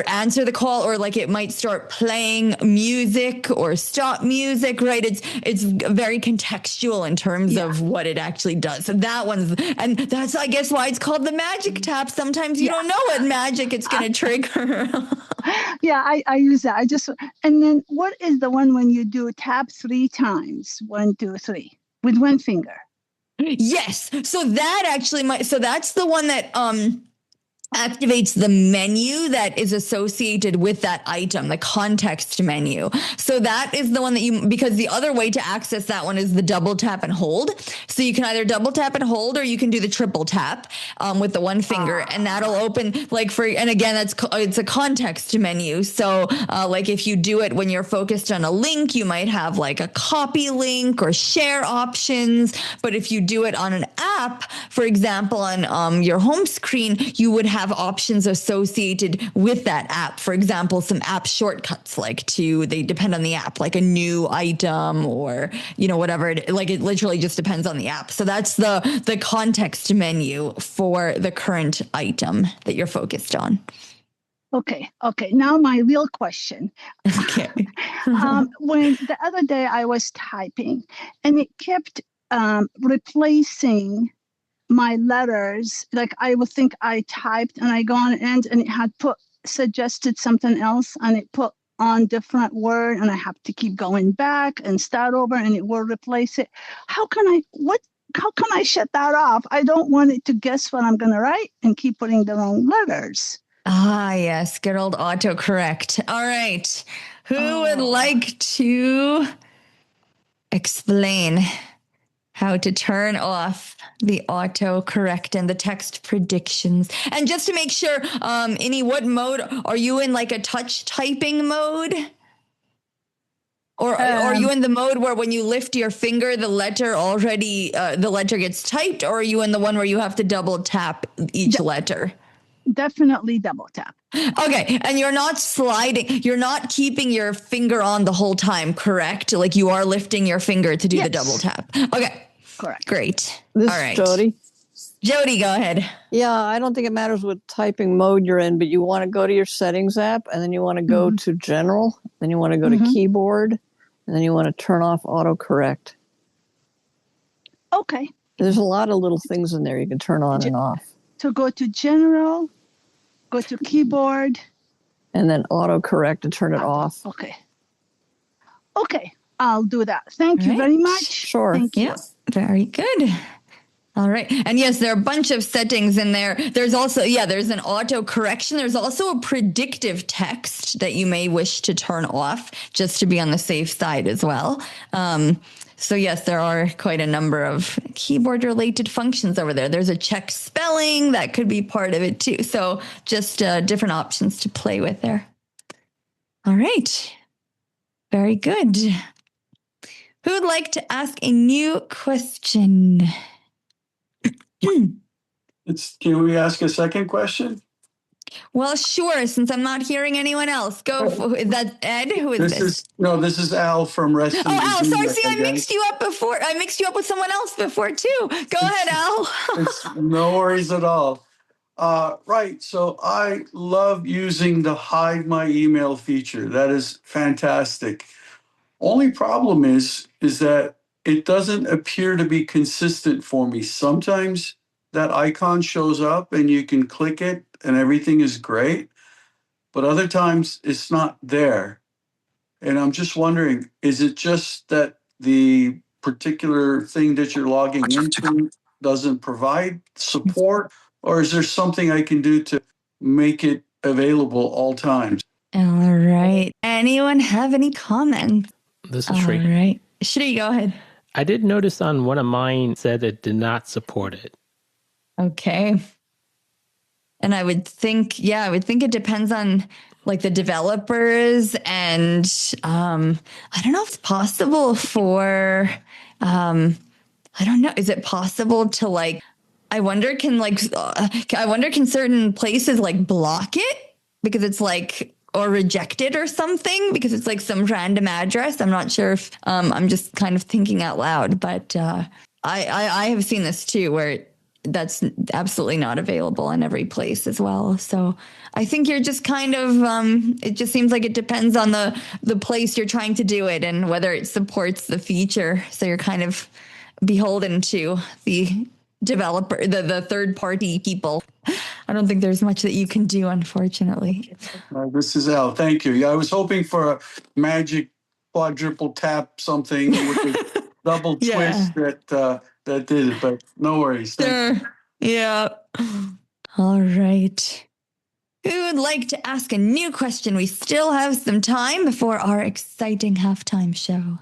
answer the call, or like it might start playing music or stop music, right? It's very contextual in terms of what it actually does. So and that's, I guess, why it's called the magic tap. Sometimes you don't know what magic it's going to trigger. Yeah, I use that. And then what is the one when you do tap 3 times? 1, 2, 3 with one finger? Yes. So that actually that's the one that activates the menu that is associated with that item, the context menu. So that is the one that because the other way to access that one is the double tap and hold. So you can either double tap and hold, or you can do the triple tap with the one finger, and that'll open and again, it's a context menu. So like if you do it when you're focused on a link, you might have like a copy link or share options. But if you do it on an app, for example, on your home screen, you would have options associated with that app. For example, some app shortcuts, they depend on the app, like a new item or, whatever. It literally just depends on the app. So that's the context menu for the current item that you're focused on. Okay. Now my real question. Okay. When the other day I was typing and it kept replacing my letters, like I would think I typed and I go on end and it had suggested something else and it put on different word and I have to keep going back and start over and it will replace it. How can I shut that off? I don't want it to guess what I'm going to write and keep putting the wrong letters. Ah, yes, good old autocorrect. All right. Who would like to explain how to turn off the autocorrect and the text predictions? And just to make sure, Innie, what mode are you in? Like a touch typing mode? Or are you in the mode where when you lift your finger, the letter gets typed? Or are you in the one where you have to double tap each letter? Definitely double tap. Okay, and you're not sliding, you're not keeping your finger on the whole time, correct? Like you are lifting your finger to do the double tap. Okay. Correct. Great. This all right. is Jody. Jody, go ahead. Yeah, I don't think it matters what typing mode you're in, but you want to go to your settings app, and then you want to go to general, then you want to go to keyboard, and then you want to turn off autocorrect. Okay. There's a lot of little things in there you can turn on and off. So go to general, go to keyboard. And then autocorrect and turn it off. Okay. I'll do that. Thank you very much. Sure. Thank you. Yes, very good. All right. And yes, there are a bunch of settings in there. There's also, there's an auto correction. There's also a predictive text that you may wish to turn off just to be on the safe side as well. So yes, there are quite a number of keyboard related functions over there. There's a check spelling that could be part of it too. So just different options to play with there. All right. Very good. Who would like to ask a new question? Can we ask a second question? Well, sure. Since I'm not hearing anyone else, go. Is that Ed? Who is this? This is Al from Reston. Oh, Al. Sorry. See, I again. mixed you up before. I mixed you up with someone else before too. Go ahead, Al. It's no worries at all. Right. So I love using the hide my email feature. That is fantastic. Only problem is that it doesn't appear to be consistent for me. Sometimes that icon shows up and you can click it and everything is great, but other times it's not there. And I'm just wondering, is it just that the particular thing that you're logging into doesn't provide support, or is there something I can do to make it available all times? All right. Anyone have any comments? This is Shri. All right. Shri, go ahead. I did notice on one of mine said it did not support it. Okay. And I would think it depends on like the developers, and I don't know if it's possible for I don't know. Is it possible to like, I wonder can certain places like block it because it's like, or reject it or something because it's like some random address. I'm not sure if I'm just kind of thinking out loud, but I have seen this too where that's absolutely not available in every place as well. So I think you're just kind of, it just seems like it depends on the place you're trying to do it and whether it supports the feature. So you're kind of beholden to the developer, the third party people. I don't think there's much that you can do, unfortunately. This is Al. Thank you. Yeah, I was hoping for a magic quadruple tap something with a double twist that did it, but no worries. Thank you. Yeah. All right. Who would like to ask a new question? We still have some time before our exciting halftime show.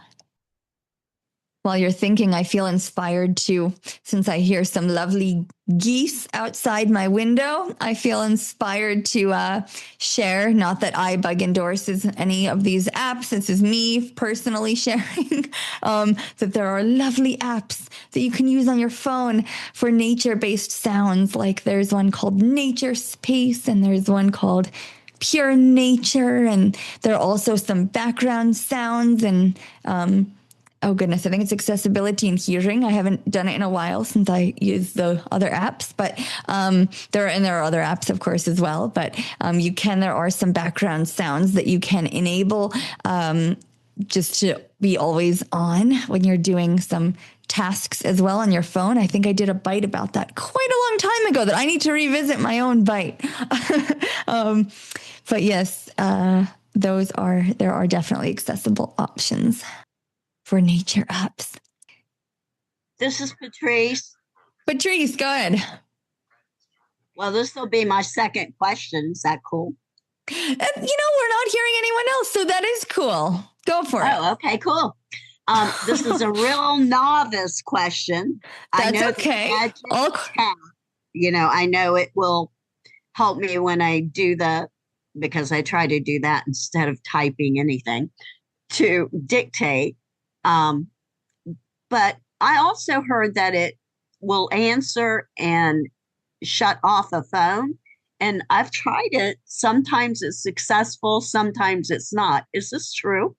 While you're thinking, I feel inspired to, since I hear some lovely geese outside my window, I feel inspired to share, not that iBUG endorses any of these apps, this is me personally sharing, that there are lovely apps that you can use on your phone for nature-based sounds. Like there's one called Nature Space, and there's one called Pure Nature, and there are also some background sounds and oh goodness, I think it's accessibility and hearing. I haven't done it in a while since I used the other apps, but there are other apps, of course, as well. But there are some background sounds that you can enable just to be always on when you're doing some tasks as well on your phone. I think I did a byte about that quite a long time ago that I need to revisit my own byte. But yes, there are definitely accessible options for nature apps. This is Patrice. Patrice, go ahead. Well, this will be my second question. Is that cool? We're not hearing anyone else, so that is cool. Go for it. Oh, okay, cool. This is a real novice question. That's okay. I know it will help me when I do because I try to do that instead of typing anything to dictate. But I also heard that it will answer and shut off a phone. And I've tried it. Sometimes it's successful, sometimes it's not. Is this true?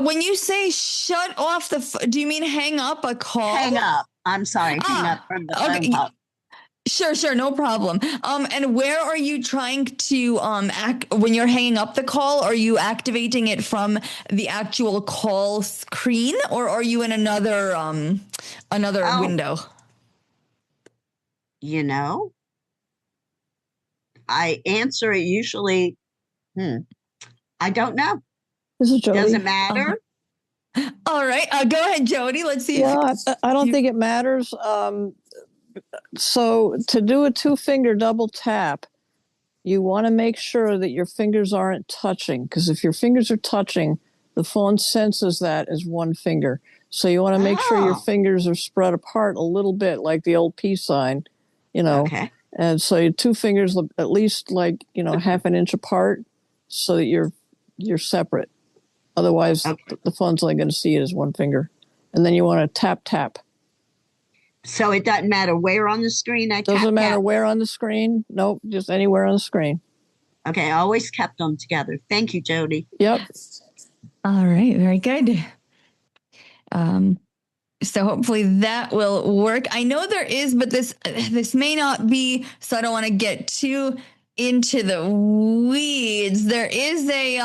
When you say shut off do you mean hang up a call? Hang up. I'm sorry. Hang up from the phone call. Sure, no problem. And where are you trying to when you're hanging up the call? Are you activating it from the actual call screen, or are you in another window? I answer it usually. I don't know. This is Jody. Does it matter? All right. Go ahead, Jody. Let's see. Yeah, I don't think it matters. So to do a 2-finger double tap, you want to make sure that your fingers aren't touching, because if your fingers are touching, the phone senses that as one finger. So you want to make sure your fingers are spread apart a little bit, like the old peace sign, Okay. And so your 2 fingers at least half an inch apart, so that you're separate. Otherwise, the phone's only going to see it as one finger. And then you want to tap, tap. So it doesn't matter where on the screen I tap. Doesn't matter where on the screen. Nope, just anywhere on the screen. Okay, I always kept them together. Thank you, Jody. Yep. All right, very good. So hopefully that will work. I know there is, but this may not be, so I don't want to get too into the weeds. There is a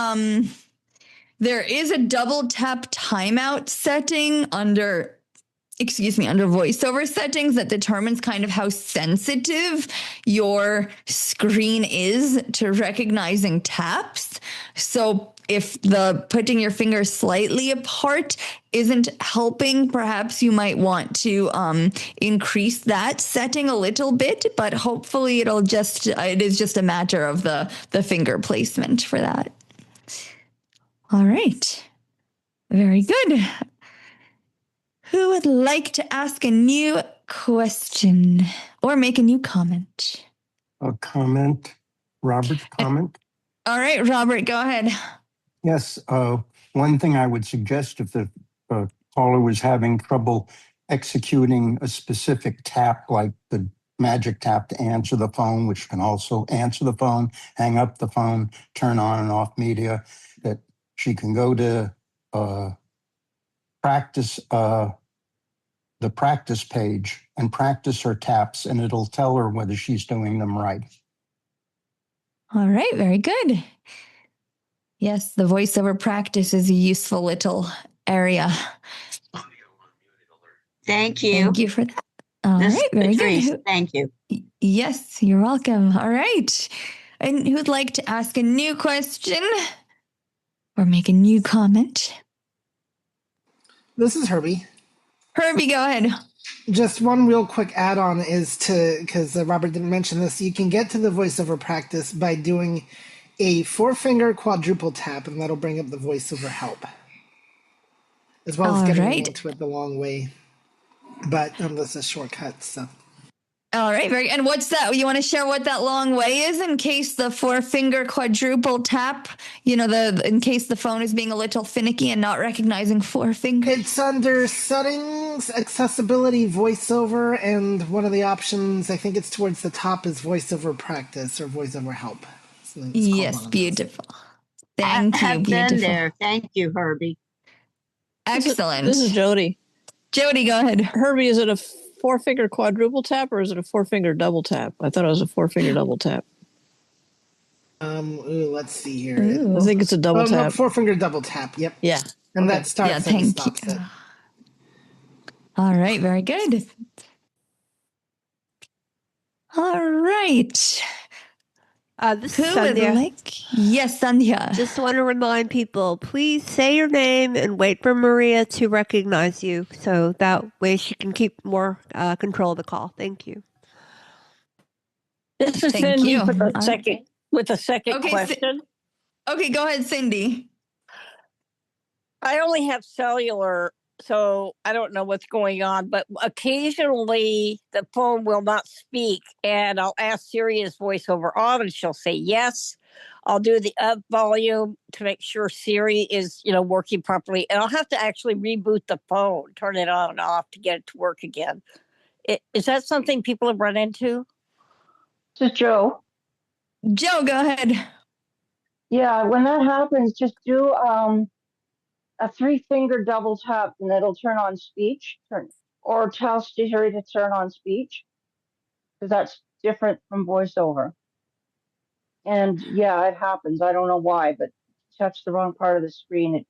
double tap timeout setting under voiceover settings that determines kind of how sensitive your screen is to recognizing taps. So if the putting your fingers slightly apart isn't helping, perhaps you might want to increase that setting a little bit, but hopefully it is just a matter of the finger placement for that. All right. Very good. Who would like to ask a new question or make a new comment? A comment. Robert's comment. All right, Robert, go ahead. Yes. One thing I would suggest, if the caller was having trouble executing a specific tap, like the magic tap to answer the phone, which can also answer the phone, hang up the phone, turn on and off media, that she can go to practice the practice page and practice her taps, and it'll tell her whether she's doing them right. All right, very good. Yes, the voiceover practice is a useful little area. Thank you. Thank you for that. All right, very good. Thank you. Yes, you're welcome. All right. And who'd like to ask a new question or make a new comment? This is Herbie. Herbie, go ahead. Just one real quick add-on is because Robert didn't mention this, you can get to the voiceover practice by doing a 4-finger quadruple tap, and that'll bring up the voiceover help. As well as getting into it the long way. But this is shortcut, so. All right, very. And what's that? You want to share what that long way is in case the 4-finger quadruple tap? In case the phone is being a little finicky and not recognizing 4 fingers. It's under settings, accessibility, voiceover, and one of the options, I think it's towards the top, is voiceover practice or voiceover help. Yes, beautiful. Thank you. I've beautiful. been there. Thank you, Herbie. Excellent. This is Jody. Jody, go ahead. Herbie, is it a 4-finger quadruple tap or is it a 4-finger double tap? I thought it was a 4-finger double tap. Let's see here. I think it's a double tap. 4-finger double tap. Yep. Yeah. And that starts and stops it. All right, very good. All right. This is Sandhya. Yes, Sandhya. Just want to remind people, please say your name and wait for Maria to recognize you, so that way she can keep more control of the call. Thank you. This is Cindy with a second question. Okay, go ahead, Cindy. I only have cellular, so I don't know what's going on, but occasionally the phone will not speak, and I'll ask Siri's voiceover on, and she'll say yes. I'll do the up volume to make sure Siri is, working properly, and I'll have to actually reboot the phone, turn it on and off to get it to work again. Is that something people have run into? This is Joe. Joe, go ahead. Yeah, when that happens, just do a 3-finger double tap, and it'll turn on speech, or tell Siri to turn on speech, because that's different from voiceover. And yeah, it happens. I don't know why, but touch the wrong part of the screen.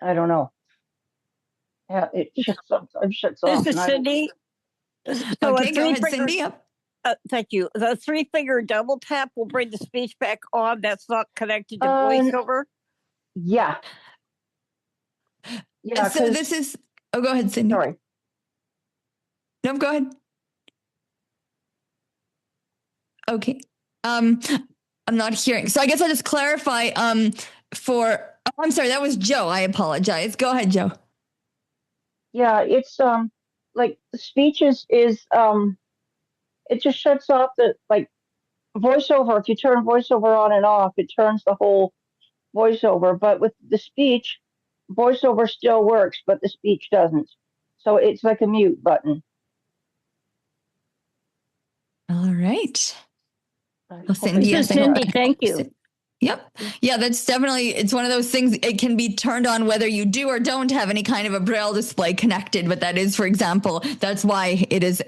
I don't know. Yeah, it shuts off. This is Cindy. So okay, go ahead, Cindy. Thank you. The 3-finger double tap will bring the speech back on. That's not connected to voiceover. Yeah. Yeah. So this is. Oh, go ahead, Cindy. Sorry. No, go ahead. Okay. I'm not hearing. So I guess I'll just clarify. I'm sorry, that was Joe. I apologize. Go ahead, Joe. Yeah, it's like the speech is it just shuts off the like voiceover. If you turn voiceover on and off, it turns the whole voiceover. But with the speech, voiceover still works, but the speech doesn't. So it's like a mute button. All right. Well, Cindy, This is Cindy. Thank you. Yep. Yeah, that's definitely, it's one of those things. It can be turned on whether you do or don't have any kind of a braille display connected. But that is, for example, that's why it is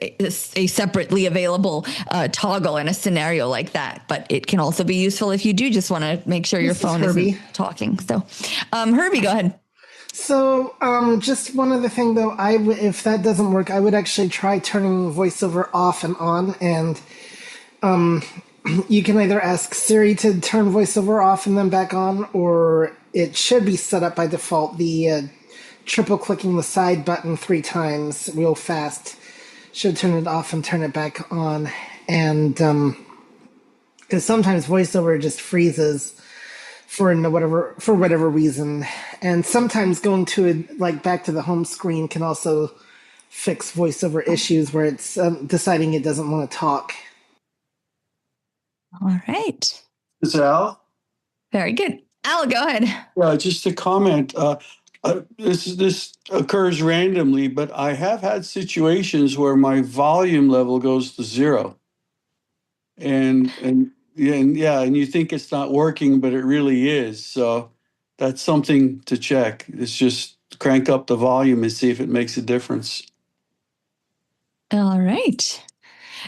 a separately available toggle in a scenario like that. But it can also be useful if you do just want to make sure your phone isn't talking. So, Herbie, go ahead. So, just one other thing though, if that doesn't work, I would actually try turning voiceover off and on, and you can either ask Siri to turn voiceover off and then back on, or it should be set up by default. The triple clicking the side button 3 times real fast should turn it off and turn it back on. And because sometimes voiceover just freezes for whatever reason, and sometimes going to back to the home screen can also fix voiceover issues where it's deciding it doesn't want to talk. All right. Is Al? Very good. Al, go ahead. Yeah, just a comment. This occurs randomly, but I have had situations where my volume level goes to 0, and you think it's not working, but it really is. So that's something to check. It's just crank up the volume and see if it makes a difference. All right.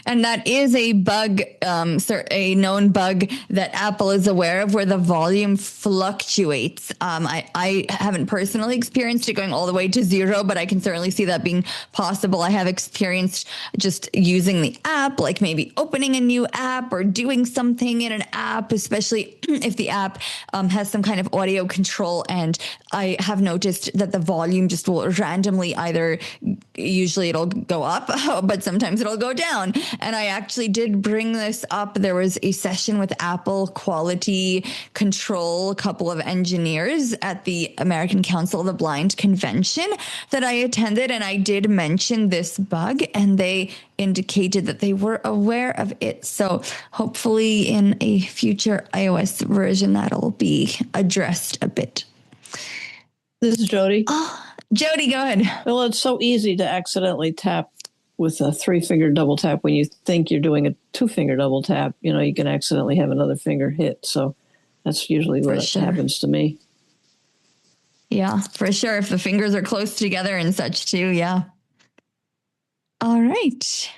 And that is a bug, a known bug that Apple is aware of, where the volume fluctuates. I haven't personally experienced it going all the way to 0, but I can certainly see that being possible. I have experienced just using the app, like maybe opening a new app or doing something in an app, especially if the app has some kind of audio control. And I have noticed that the volume just will randomly usually it'll go up, but sometimes it'll go down. And I actually did bring this up. There was a session with Apple Quality Control, a couple of engineers at the American Council of the Blind convention that I attended, and I did mention this bug, and they indicated that they were aware of it. So hopefully in a future iOS version, that'll be addressed a bit. This is Jody. Oh, Jody, go ahead. Well, it's so easy to accidentally tap with a 3-finger double tap when you think you're doing a 2-finger double tap. You can accidentally have another finger hit. So that's usually what happens to me. Yeah, for sure. If the fingers are close together and such too. Yeah. All right.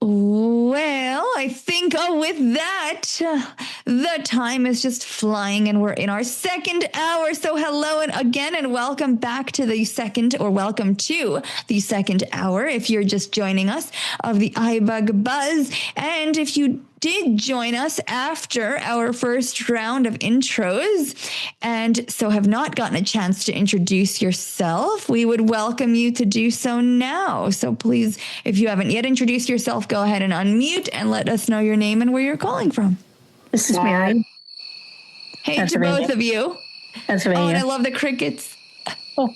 Well, I think with that, the time is just flying and we're in our second hour. So hello and welcome back to the second, or welcome to the second hour if you're just joining us, of the iBUG Buzz. And if you did join us after our first round of intros and so have not gotten a chance to introduce yourself, we would welcome you to do so now. So please, if you haven't yet introduced yourself, go ahead and unmute and let us know your name and where you're calling from. This is Mary. Hey to both of you. Pennsylvania. Oh, and I love the crickets. Oh.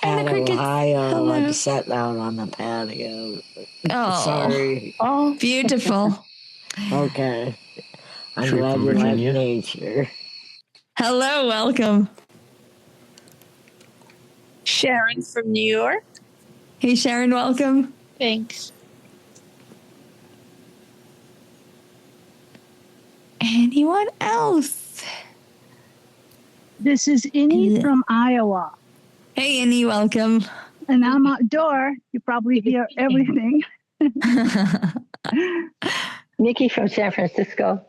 And the crickets. Ohio. I'm sat down on the patio. Oh, sorry. Oh, beautiful. Okay. I'm glad you like nature. Hello, welcome. Sharon from New York. Hey, Sharon, welcome. Thanks. Anyone else? This is Innie from Iowa. Hey, Innie, welcome. And I'm outdoor. You probably hear everything. Nikki from San Francisco.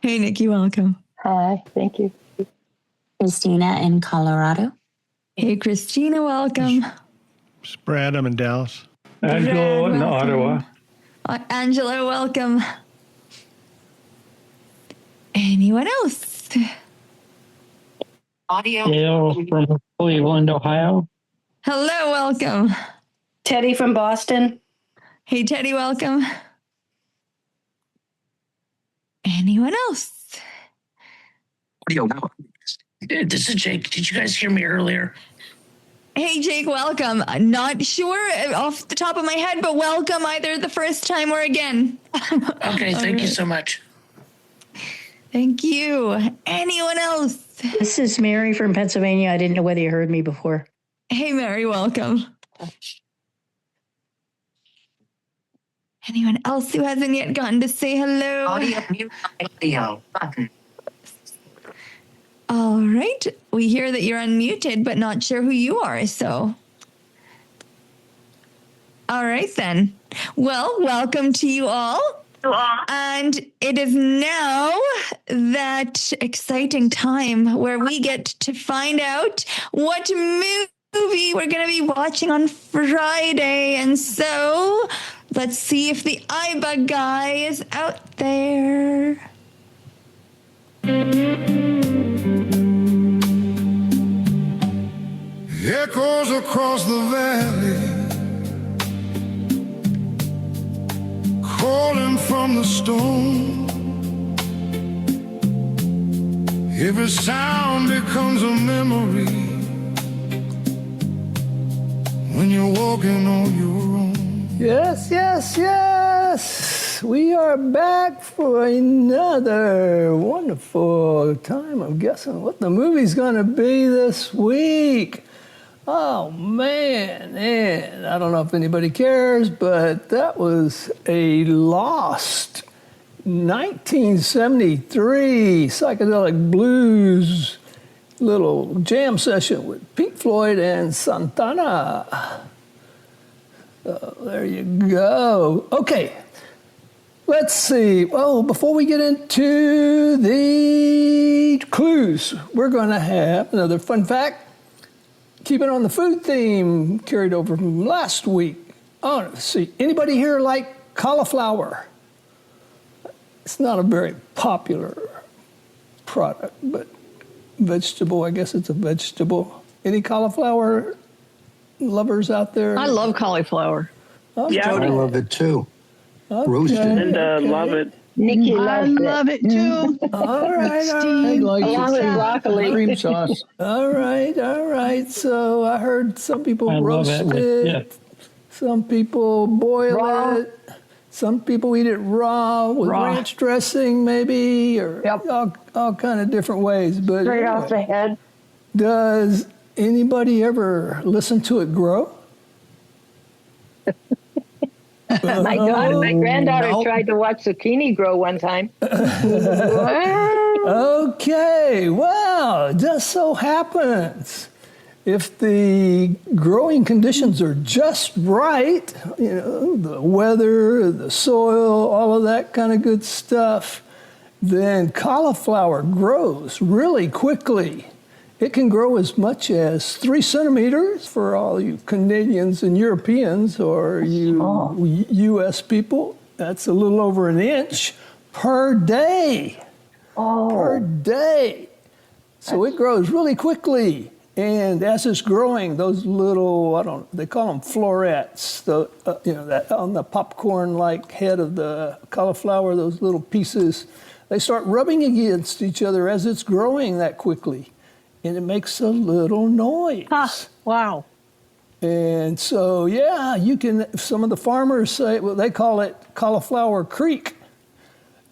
Hey, Nikki, welcome. Hi, thank you. Christina in Colorado. Hey, Christina, welcome. Brad, I'm in Dallas. Angelo in Ottawa. Angela, welcome. Anyone else? Dale from Cleveland, Ohio. Hello, welcome. Teddy from Boston. Hey, Teddy, welcome. Anyone else? Audio now. This is Jake. Did you guys hear me earlier? Hey, Jake, welcome. I'm not sure off the top of my head, but welcome either the first time or again. Okay, thank you so much. Thank you. Anyone else? This is Mary from Pennsylvania. I didn't know whether you heard me before. Hey, Mary, welcome. Anyone else who hasn't yet gotten to say hello? Audio mute. Audio button. All right. We hear that you're unmuted, but not sure who you are, so. All right, then. Well, welcome to you all. And it is now that exciting time where we get to find out what movie we're going to be watching on Friday. And so let's see if the iBUG guy is out there. Echoes across the valley, calling from the storm. Every sound becomes a memory when you're walking on your own. Yes, yes, yes. We are back for another wonderful time of guessing what the movie's going to be this week. Oh, man, and I don't know if anybody cares, but that was a lost 1973 psychedelic blues little jam session with Pink Floyd and Santana. So there you go. Okay, let's see. Well, before we get into the clues, we're going to have another fun fact. Keeping on the food theme carried over from last week. Oh, let's see. Anybody here like cauliflower? It's not a very popular product, but vegetable. I guess it's a vegetable. Any cauliflower lovers out there? I love cauliflower. Okay. I love it too. Okay. Roasted. And love it. Nikki I loves love it too. All right, Steve. all right. Along with broccoli. Cream sauce. All right. So I heard some people I love roast it. it. Yeah. Some people boil Raw. it. Some people eat it raw with ranch dressing, maybe, or all kind of different ways. But Straight off the head. does anybody ever listen to it grow? My granddaughter tried to watch zucchini grow one time. Okay, well, it just so happens if the growing conditions are just right, the weather, the soil, all of that kind of good stuff, then cauliflower grows really quickly. It can grow as much as 3 centimeters for all you Canadians and Europeans, or you U.S. people. That's a little over an inch per day. Per day. So it grows really quickly. And as it's growing, those little, they call them florets, that on the popcorn-like head of the cauliflower, those little pieces, they start rubbing against each other as it's growing that quickly. And it makes a little noise. Wow. And so, you can, some of the farmers say, well, they call it cauliflower creek.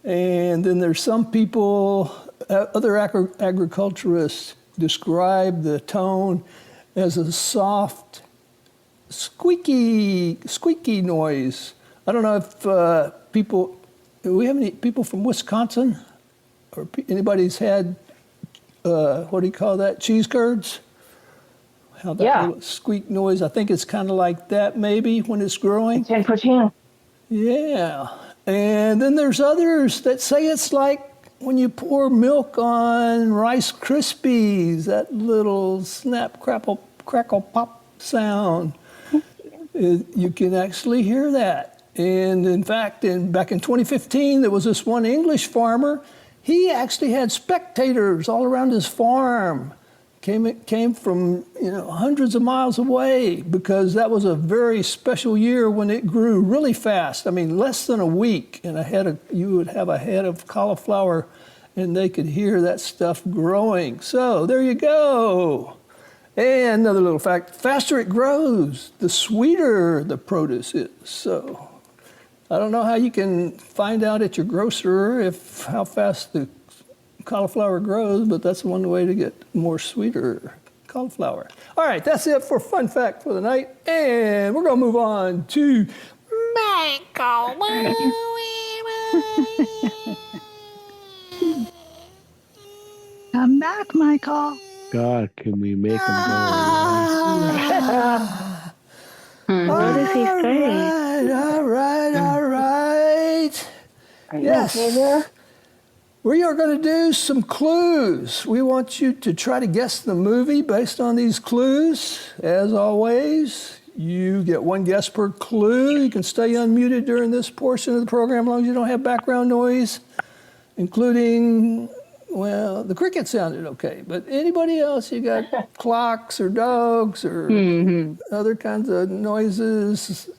And then there's some people, other agriculturists describe the tone as a soft, squeaky noise. I don't know if do we have any people from Wisconsin? Or anybody's had, what do you call that, cheese curds? How that little squeak noise, I think it's kind of like that maybe when it's growing. Yeah. And then there's others that say it's like when you pour milk on Rice Krispies, that little snap, crackle, pop sound. You can actually hear that. And in fact, back in 2015, there was this one English farmer. He actually had spectators all around his farm came from hundreds of miles away, because that was a very special year when it grew really fast. I mean, less than a week, and you would have a head of cauliflower, and they could hear that stuff growing. So there you go. And another little fact: faster it grows, the sweeter the produce is. So I don't know how you can find out at your grocer how fast the cauliflower grows, but that's one way to get more sweeter cauliflower. All right, that's it for fun fact for the night, and we're gonna move on to Michael. Come back, Michael. God, can we make him go What does he say? All right. Yes. We are going to do some clues. We want you to try to guess the movie based on these clues. As always, you get one guess per clue. You can stay unmuted during this portion of the program as long as you don't have background noise, including, well, the cricket sounded okay, but anybody else, you got clocks or dogs or other kinds of noises,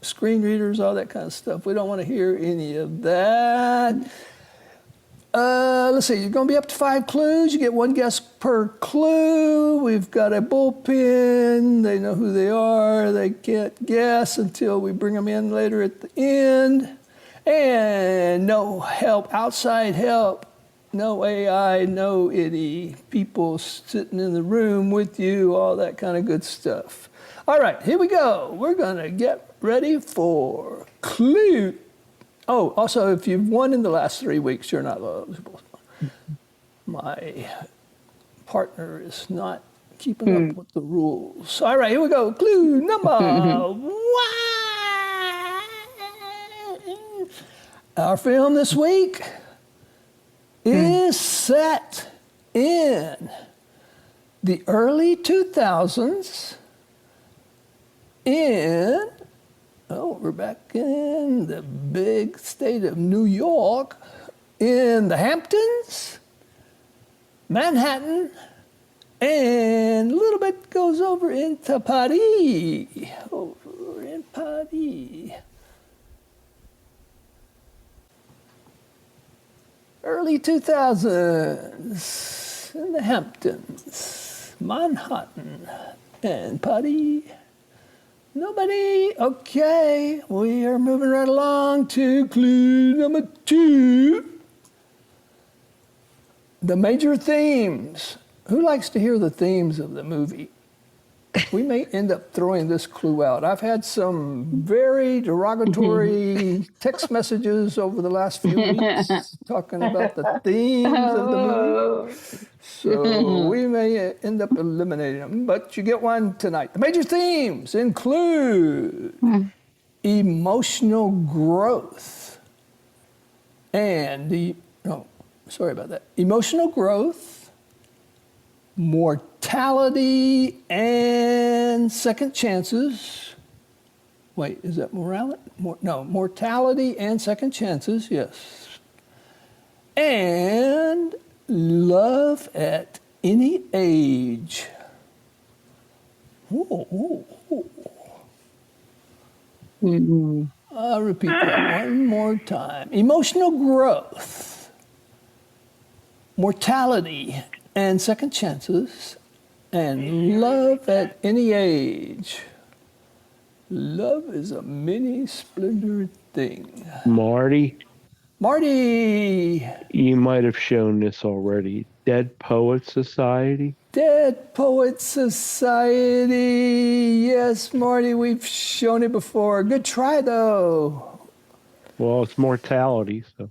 screen readers, all that kind of stuff. We don't want to hear any of that. Let's see, you're going to be up to 5 clues. You get one guess per clue. We've got a bullpen. They know who they are. They can't guess until we bring them in later at the end. And no help, outside help. No AI, no any people sitting in the room with you, all that kind of good stuff. All right, here we go. We're going to get ready for clue. Oh, also, if you've won in the last 3 weeks, you're not eligible. My partner is not keeping up with the rules. All right, here we go. Clue number 1. Our film this week is set in the early 2000s we're back in the big state of New York, in the Hamptons, Manhattan, and a little bit goes over into Paris. Over in Paris. Early 2000s, in the Hamptons, Manhattan, and Paris. Nobody? Okay, we are moving right along to clue number 2. The major themes. Who likes to hear the themes of the movie? We may end up throwing this clue out. I've had some very derogatory text messages over the last few weeks talking about the themes of the movie. So we may end up eliminating them, but you get one tonight. The major themes include emotional growth and emotional growth, mortality and second chances. Wait, is that morality? Mortality and second chances, yes. And love at any age. I'll repeat that one more time. Emotional growth, mortality and second chances, and love at any age. Love is a mini splendid thing. Marty, you might have shown this already. Dead Poets Society. Dead Poets Society. Yes, Marty, we've shown it before. Good try, though. Well, it's mortality, so.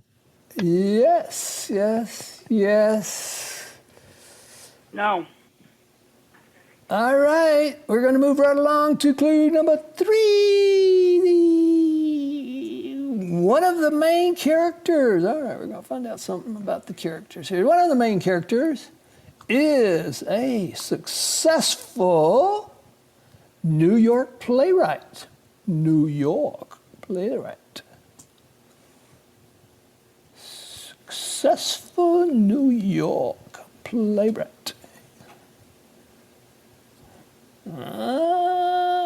Yes. No. All right, we're going to move right along to clue number 3. One of the main characters. All right, we're going to find out something about the characters here. One of the main characters is a successful New York playwright. Successful New York playwright.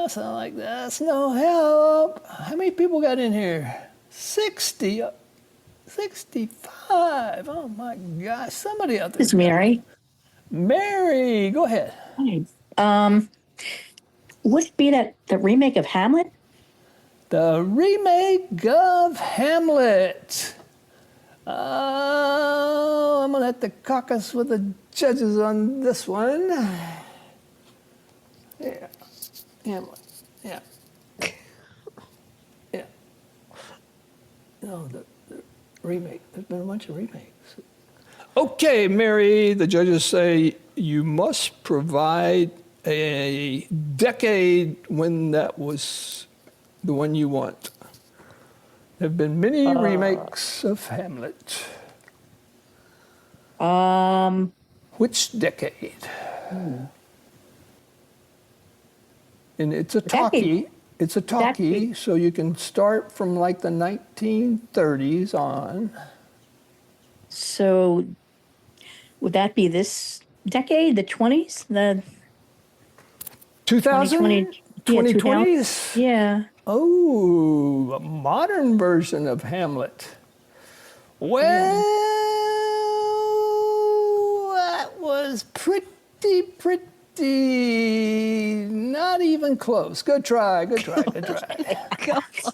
Something like that's no help. How many people got in here? 60. 65. Oh my gosh. Somebody out there. It's Mary. Mary, go ahead. Would it be that the remake of Hamlet? The remake of Hamlet. I'm going to have to caucus with the judges on this one. Yeah. Hamlet. Yeah. Yeah. No, the remake. There's been a bunch of remakes. Okay, Mary, the judges say you must provide a decade when that was the one you want. There have been many remakes of Hamlet. Which decade? And it's a talkie. It's a talkie, so you can start from like the 1930s on. So would that be this decade, the 20s? The 2000? 2020s? Yeah. Oh, a modern version of Hamlet. Well, that was pretty, not even close. Good try, good try, good try. Come on.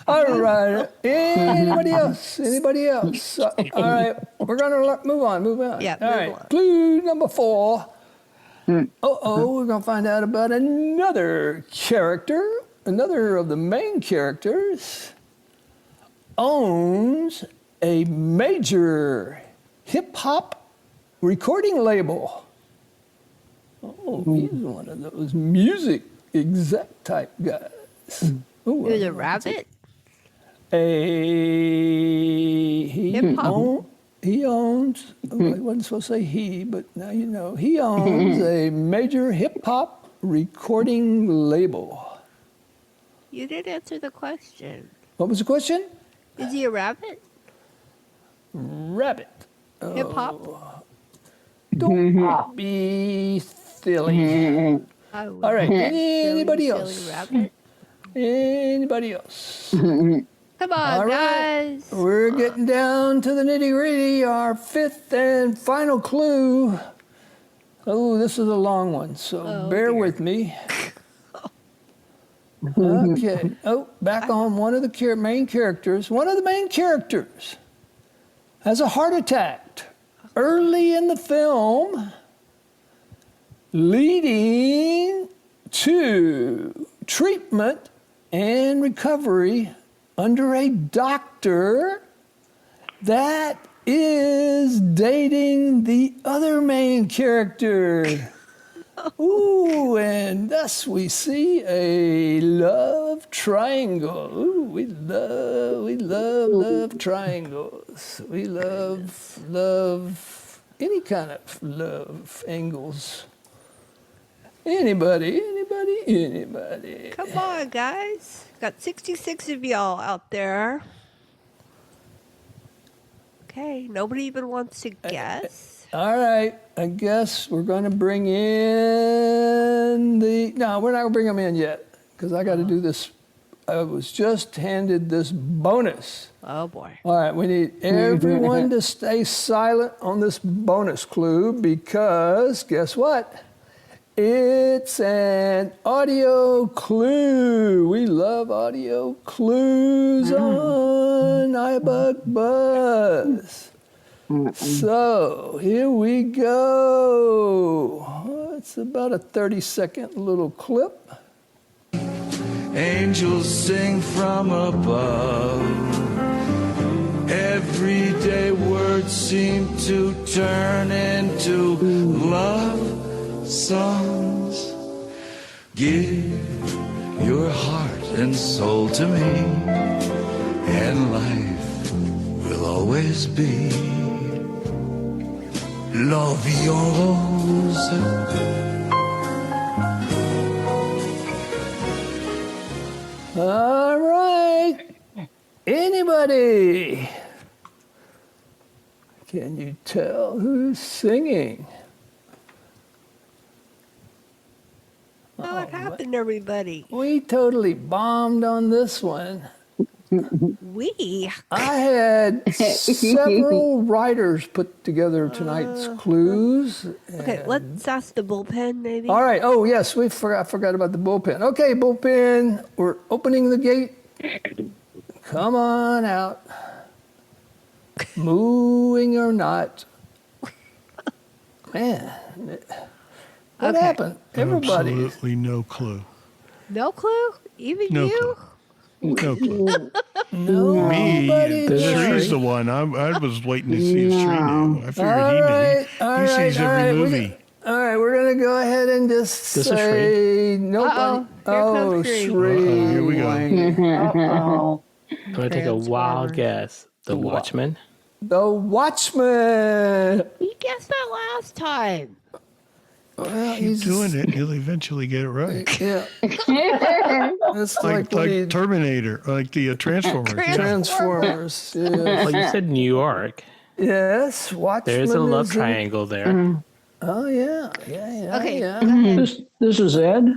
All right. Anybody else? Anybody else? All right. We're going to move on. Yeah, All right. Clue number 4. We're going to find out about another character. Another of the main characters owns a major hip-hop recording label. Oh, he's one of those music exec type guys. Ooh, Is it a rabbit? He owns, I wasn't supposed to say he, but now you know. He owns a major hip-hop recording label. You didn't answer the question. What was the question? Is he a rabbit? Rabbit. Hip hop? Don't be silly. All right. Anybody else? Anybody else? Come on, All right. guys. We're getting down to the nitty-gritty. Our 5th and final clue. Oh, this is a long one, so bear with me. Okay. Oh, back on one of the main characters. One of the main characters has a heart attack early in the film, leading to treatment and recovery under a doctor that is dating the other main character. Ooh, and thus we see a love triangle. Ooh, we love triangles. We love any kind of love angles. Anybody? Come on, guys. Got 66 of y'all out there. Okay, nobody even wants to guess. All right, I guess we're going to bring in no, we're not going to bring them in yet because I got to do this. I was just handed this bonus. Oh, boy. All right, we need everyone to stay silent on this bonus clue because guess what? It's an audio clue. We love audio clues on iBUG Buzz. So here we go. It's about a 30-second little clip. Angels sing from above. Everyday words seem to turn into love songs. Give your heart and soul to me, and life will always be la vie en rose. All right. Anybody? Can you tell who's singing? What happened, everybody? We totally bombed on this one. We? I had several writers put together tonight's clues. Okay, let's ask the bullpen, maybe. All right. Oh, yes, I forgot about the bullpen. Okay, bullpen, we're opening the gate. Come on out. Mooing or not. Man, what happened? Everybody. Absolutely no clue. No clue? Even No you? No clue. No. Me, Nobody. Sree's the one. I was waiting to see if Sree knew. I figured All he right, knew. all He right, sees all every right. movie. All right, we're going to go ahead and just This is say nobody. Here comes Sree. Here we go. Uh-oh. I'm going to take a wild guess. The Watchmen? The Watchmen. You guessed that last time. Well, Keep doing it. He'll eventually get it right. Yeah. It's like Terminator, like the Transformers. Transformers. Yeah. Well, you said New York. Yes, Watchmen. There's a love is triangle there. Oh, yeah. Yeah. Okay, yeah. go ahead. This is Ed.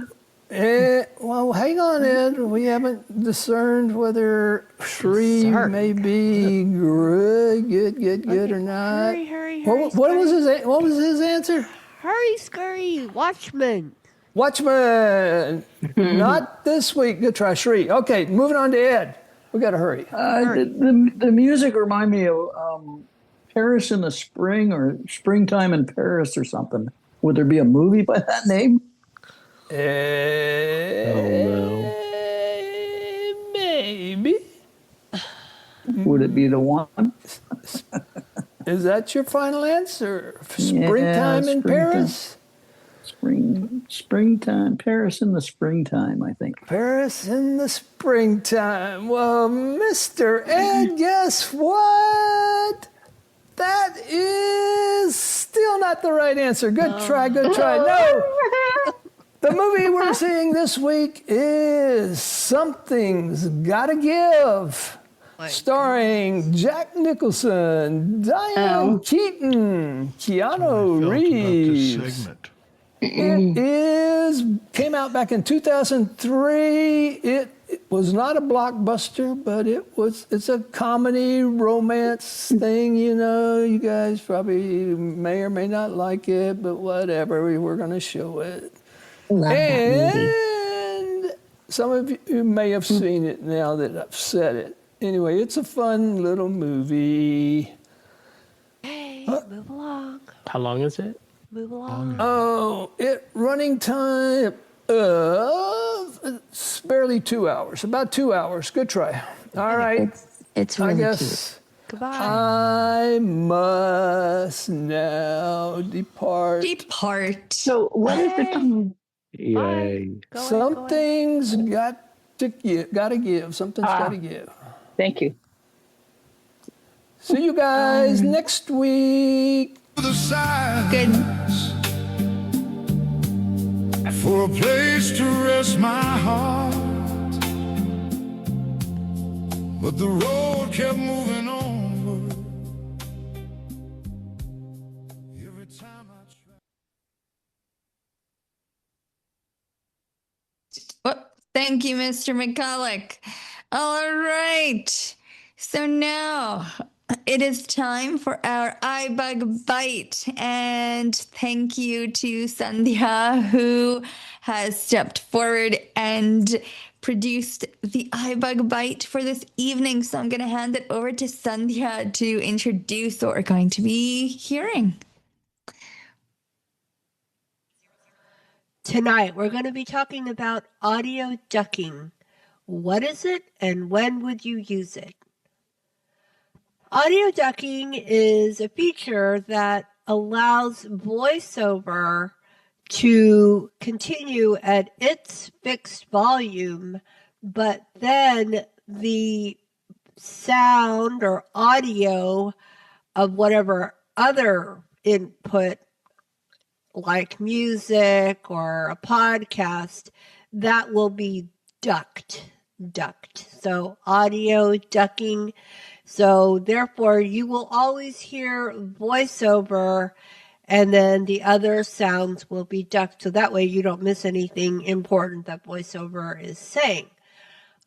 Well, hang on, Ed. We haven't discerned whether Sree may be good or not. Hurry, What was his answer? Hurry, scurry, Watchmen. Watchmen. Not this week. Good try, Sree. Okay, moving on to Ed. We got to hurry. The music remind me of Paris in the Spring or Springtime in Paris or something. Would there be a movie by that name? Maybe. Would it be the one? Is that your final answer? Springtime in Paris? Springtime, Paris in the springtime, I think. Paris in the springtime. Well, Mr. Ed, guess what? That is still not the right answer. Good try. No! The movie we're seeing this week is Something's Gotta Give. Starring Jack Nicholson, Diane Keaton, Keanu Reeves. It came out back in 2003. It was not a blockbuster, but it's a comedy romance thing, you know. You guys probably may or may not like it, but whatever, we're going to show it. And some of you may have seen it now that I've said it. Anyway, it's a fun little movie. Hey, move along. How long is it? Move along. Oh, running time of it's barely 2 hours. About 2 hours. Good try. All right. It's really I guess cute. Goodbye. I must now depart. So what is the time? Yay. Something's got to give. Something's got to give. Thank you. See you guys next week. Good. For a place to rest my heart, but the road kept moving onward. Every time I Thank you, Mr. McCulloch. All right. So now it is time for our iBUG Byte. And thank you to Sandhya, who has stepped forward and produced the iBUG Byte for this evening. So I'm going to hand it over to Sandhya to introduce what we're going to be hearing. Tonight, we're going to be talking about audio ducking. What is it and when would you use it? Audio ducking is a feature that allows VoiceOver to continue at its fixed volume, but then the sound or audio of whatever other input like music or a podcast, that will be ducked. So audio ducking. So therefore you will always hear VoiceOver And then the other sounds will be ducked, so that way you don't miss anything important that VoiceOver is saying.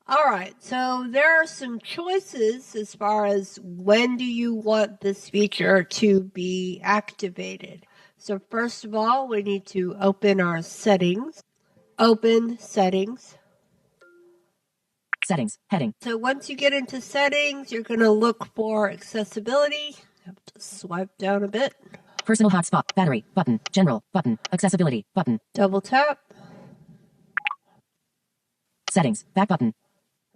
All right, so there are some choices as far as when do you want this feature to be activated. So first of all, we need to open our settings. Open settings. Settings, heading. So once you get into settings, you're going to look for accessibility. Have to swipe down a bit. Personal hotspot, battery, button, general, button, accessibility, button. Double tap. Settings, back button.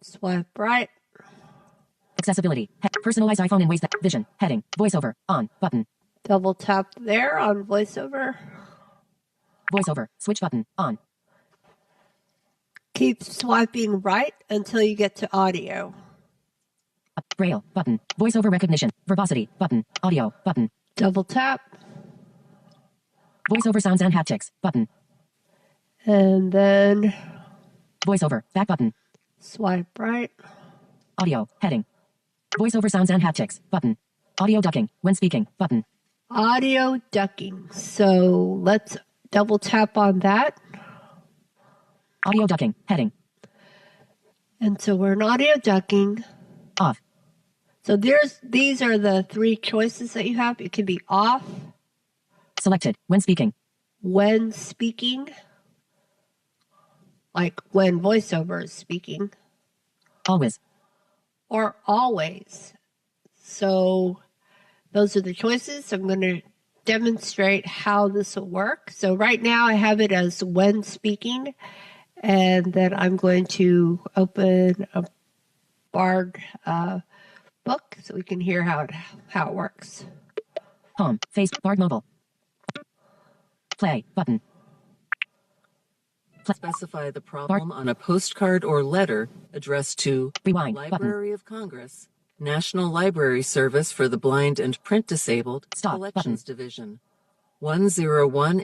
Swipe right. Accessibility, personalize iPhone in ways that, vision, heading, VoiceOver, on, button. Double tap there on VoiceOver. VoiceOver, switch button, on. Keep swiping right until you get to audio. Braille, button, VoiceOver recognition, verbosity, button, audio, button. Double tap. VoiceOver sounds and haptics, button. And then VoiceOver, back button. Swipe right. Audio, heading. VoiceOver sounds and haptics, button. Audio ducking, when speaking, button. Audio ducking. So let's double tap on that. Audio ducking, heading. And so we're in audio ducking. Off. So these are the three choices that you have. It can be off. Selected, when speaking. When speaking. Like when VoiceOver is speaking. Always. Or always. So those are the choices. I'm going to demonstrate how this will work. So right now I have it as when speaking. And then I'm going to open a Bard book so we can hear how it works. Home, face, Bard mobile. Play, button. Specify the problem on a postcard or letter addressed to Rewind, Library of Congress, National Library Service for the Blind and Print Disabled, Collections Division, 101.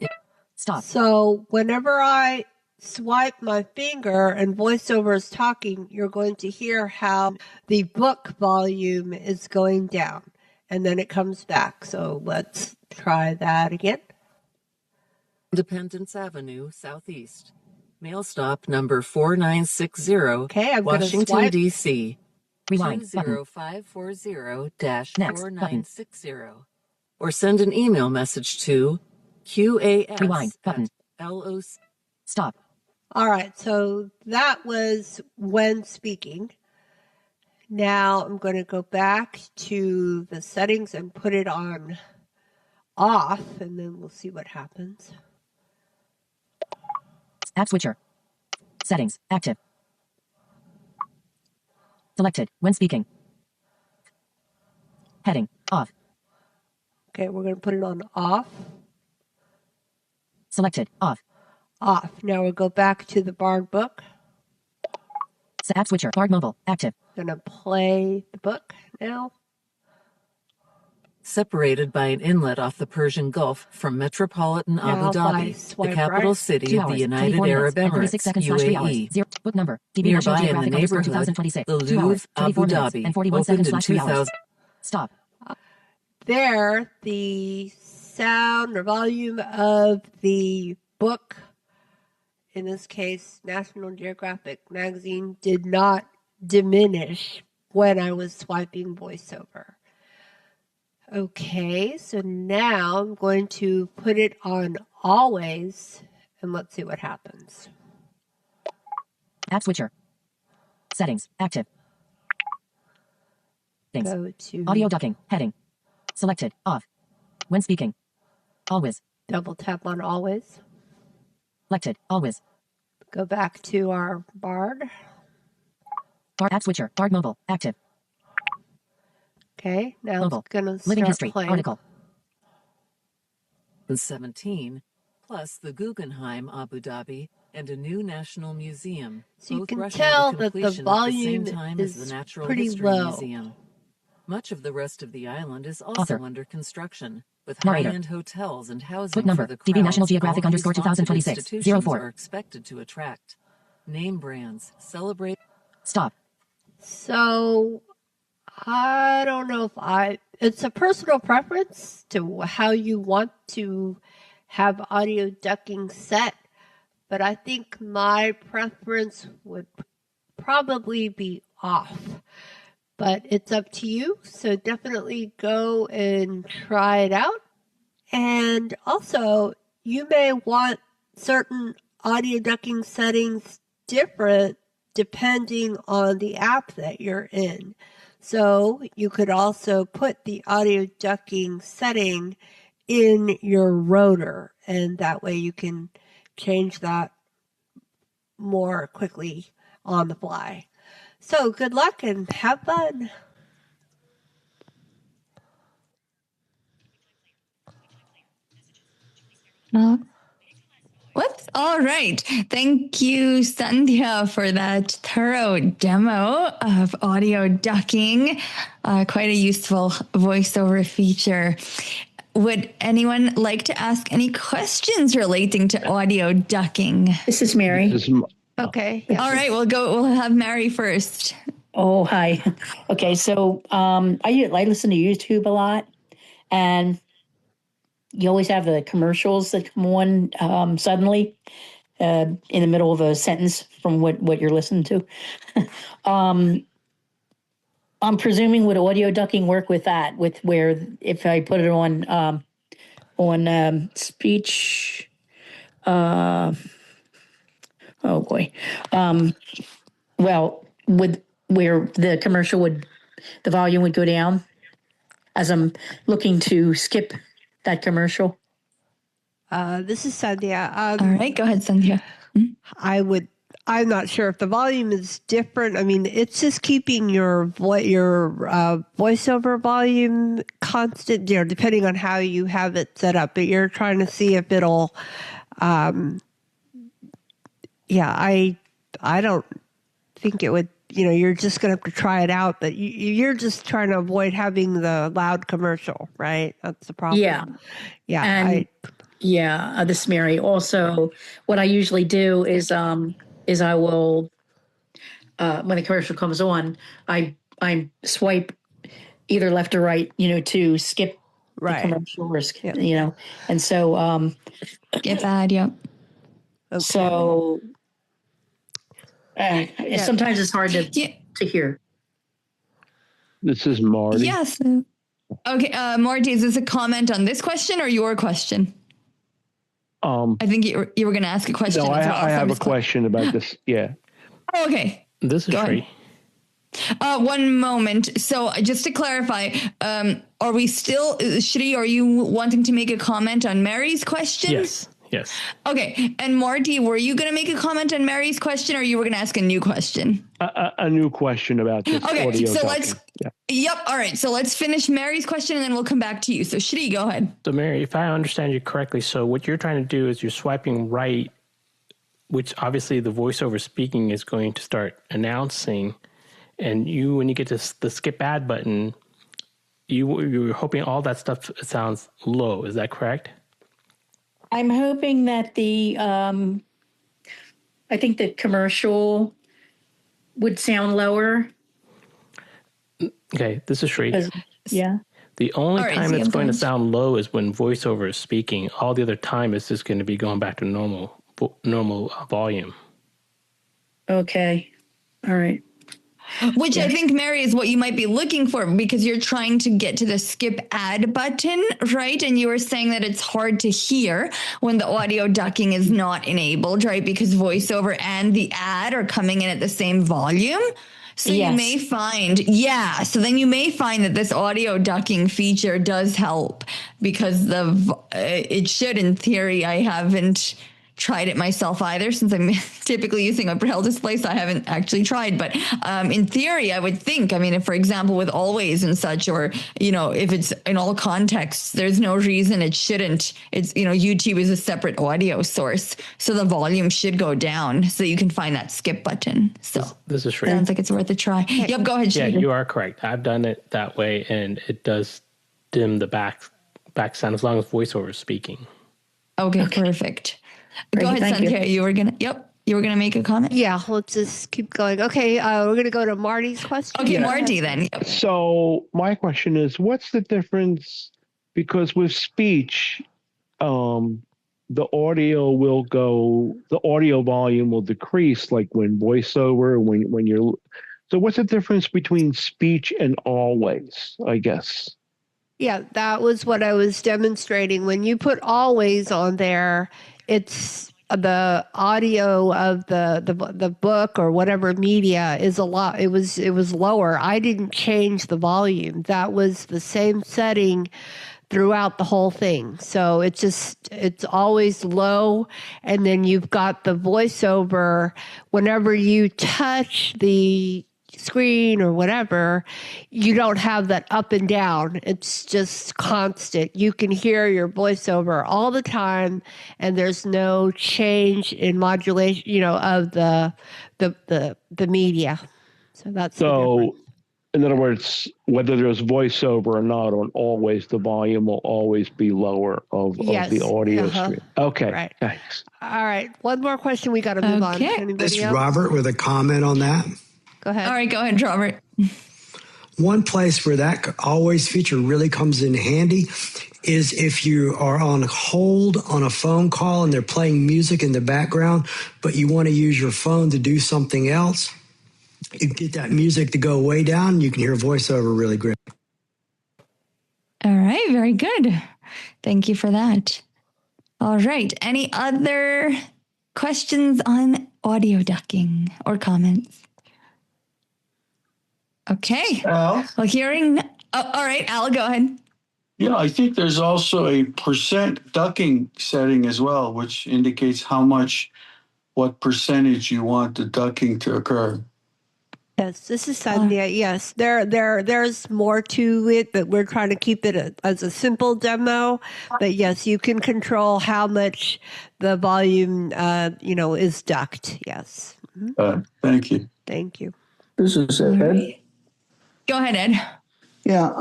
Stop. So whenever I swipe my finger and VoiceOver is talking, you're going to hear how the book volume is going down, and then it comes back. So let's try that again. Independence Avenue, Southeast. Mail stop number 4960, okay, I'm Washington, D.C. Rewind, 20540-4960. Or send an email message to QAS Rewind, button. LOC. Stop. All right, so that was when speaking. Now I'm going to go back to the settings and put it on off, and then we'll see what happens. App switcher. Settings, active. Selected, when speaking. Heading, off. Okay, we're going to put it on off. Selected, off. Off. Now we'll go back to the Bard book. App switcher, Bard mobile, active. I'm going to play the book now. Separated by an inlet off the Persian Gulf from metropolitan Abu Dhabi, the capital city of the United Arab Emirates, UAE. Book number, Nearby in the neighborhood, the Louvre, Abu Dhabi, opened in 2000. Stop. There, the sound or volume of the book, in this case, National Geographic magazine, did not diminish when I was swiping VoiceOver. Okay, so now I'm going to put it on always, and let's see what happens. App switcher. Settings, active. Go to audio ducking, heading. Selected, off. When speaking. Always. Double tap on always. Selected, always. Go back to our Bard. Bard app switcher, Bard mobile, active. Okay, now mobile. It's going to start Living history, playing. article. 17, plus the Guggenheim Abu Dhabi and a new national museum. So you both can rushing tell to that the completion volume at the same time is as the Natural pretty History low. Museum. Much of the rest of the island is also Author. under construction, with Narrator. high-end hotels and housing Book number, for the DB crowds National Geographic all these _ 2026, institutions 04. are expected to attract. Name brands, celebrate. Stop. So I don't know if it's a personal preference to how you want to have audio ducking set, but I think my preference would probably be off. But it's up to you, so definitely go and try it out. And also, you may want certain audio ducking settings different depending on the app that you're in. So you could also put the audio ducking setting in your rotor, and that way you can change that more quickly on the fly. So good luck and have fun. Whoops. All right. Thank you, Sandhya, for that thorough demo of audio ducking. Quite a useful voiceover feature. Would anyone like to ask any questions relating to audio ducking? This is Mary. Okay. All right. We'll have Mary first. Oh, hi. Okay, so I listen to YouTube a lot, and you always have the commercials that come on suddenly in the middle of a sentence from what you're listening to. I'm presuming would audio ducking work with that? With where if I put it on speech, oh boy, well, with where the commercial the volume would go down as I'm looking to skip that commercial. This is Sandhya. All right, go ahead, Sandhya. I'm not sure if the volume is different. I mean, it's just keeping your voiceover volume constant, depending on how you have it set up. But you're trying to see if it'll, I don't think it would. You're just going to have to try it out. But you're just trying to avoid having the loud commercial, right? That's the problem. Yeah. And this is Mary. Also, what I usually do is I will, when the commercial comes on, I swipe either left or right, to skip the commercial or, and so. Skip ad, yeah. Okay. So sometimes it's hard to hear. This is Marty. Yes. Okay, Marty, is this a comment on this question or your question? I think you were going to ask a question. No, as well, I have a question about this. Yeah. Oh, okay. This is free. 1 moment. So just to clarify, are we still, Shri, are you wanting to make a comment on Mary's question? Yes. Okay. And Marty, were you going to make a comment on Mary's question or you were going to ask a new question? A new question about this audio so ducking. Yep. All right. So let's finish Mary's question and then we'll come back to you. So Shri, go ahead. So Mary, if I understand you correctly, so what you're trying to do is you're swiping right, which obviously the voiceover speaking is going to start announcing. And when you get to the skip ad button, you're hoping all that stuff sounds low. Is that correct? I'm hoping that I think the commercial would sound lower. Okay, this is Shri. Yeah. The only time it's going to sound low is when voiceover is speaking. All the other time it's just going to be going back to normal volume. Okay. All right. Which I think, Mary, is what you might be looking for because you're trying to get to the skip ad button, right? And you were saying that it's hard to hear when the audio ducking is not enabled, right? Because voiceover and the ad are coming in at the same volume. So you may find, so then you may find that this audio ducking feature does help because it should, in theory. I haven't tried it myself either since I'm typically using a Braille display, so I haven't actually tried. But in theory, I would think, if, for example, with always and such, or, if it's in all contexts, there's no reason it shouldn't. It's, YouTube is a separate audio source, so the volume should go down so you can find that skip button. So this is Shri. Sounds like it's worth a try. Yep, go ahead, Shri. Yeah, you are correct. I've done it that way, and it does dim the back sound as long as voiceover is speaking. Okay, perfect. Go ahead, Thank Sandhya. You were gonna. Yep. You were going to make a comment? Yeah, let's just keep going. Okay, we're going to go to Marty's question. Okay, Marty then. So my question is, what's the difference? Because with speech, the audio volume will decrease, like when voiceover, when you're. So what's the difference between speech and always, I guess? Yeah, that was what I was demonstrating. When you put always on there, it's the audio of the book or whatever media is a lot. It was lower. I didn't change the volume. That was the same setting throughout the whole thing. So it's always low. And then you've got the voiceover. Whenever you touch the screen or whatever, you don't have that up and down. It's just constant. You can hear your voiceover all the time, and there's no change in modulation, of the media. So that's the difference. In other words, whether there's voiceover or not, on always, the volume will always be lower of the audio stream. Okay, right. Thanks. All right, one more question. We got to move on. Anybody It's else? Robert with a comment on that. Go ahead. All right, go ahead, Robert. One place where that always feature really comes in handy is if you are on hold on a phone call and they're playing music in the background, but you want to use your phone to do something else. You can get that music to go way down, and you can hear voiceover really great. All right, very good. Thank you for that. All right, any other questions on audio ducking or comments? Okay. Al? Well, all right, Al, go ahead. Yeah, I think there's also a percent ducking setting as well, which indicates what percentage you want the ducking to occur. Yes, this is Sonia. Yes, there's more to it, but we're trying to keep it as a simple demo. But yes, you can control how much the volume, is ducked. Yes. Thank you. Thank you. This is Ed. Go ahead, Ed. Yeah.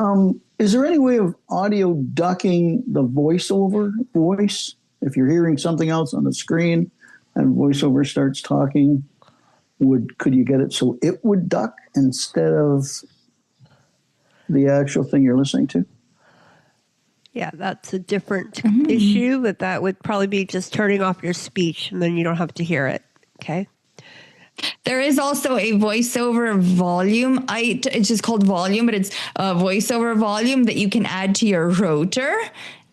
Is there any way of audio ducking the voiceover voice? If you're hearing something else on the screen and voiceover starts talking, could you get it so it would duck instead of the actual thing you're listening to? Yeah, that's a different issue, but that would probably be just turning off your speech, and then you don't have to hear it. Okay. There is also a voiceover volume. It's just called volume, but it's a voiceover volume that you can add to your rotor.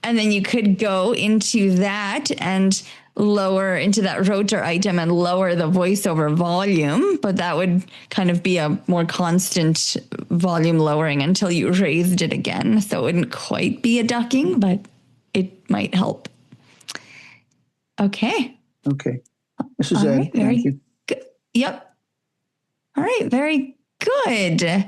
And then you could go into that and lower into that rotor item and lower the voiceover volume. But that would kind of be a more constant volume lowering until you raised it again. So it wouldn't quite be a ducking, but it might help. Okay. Okay. This is Ed. Thank you. Yep. All right. Very good.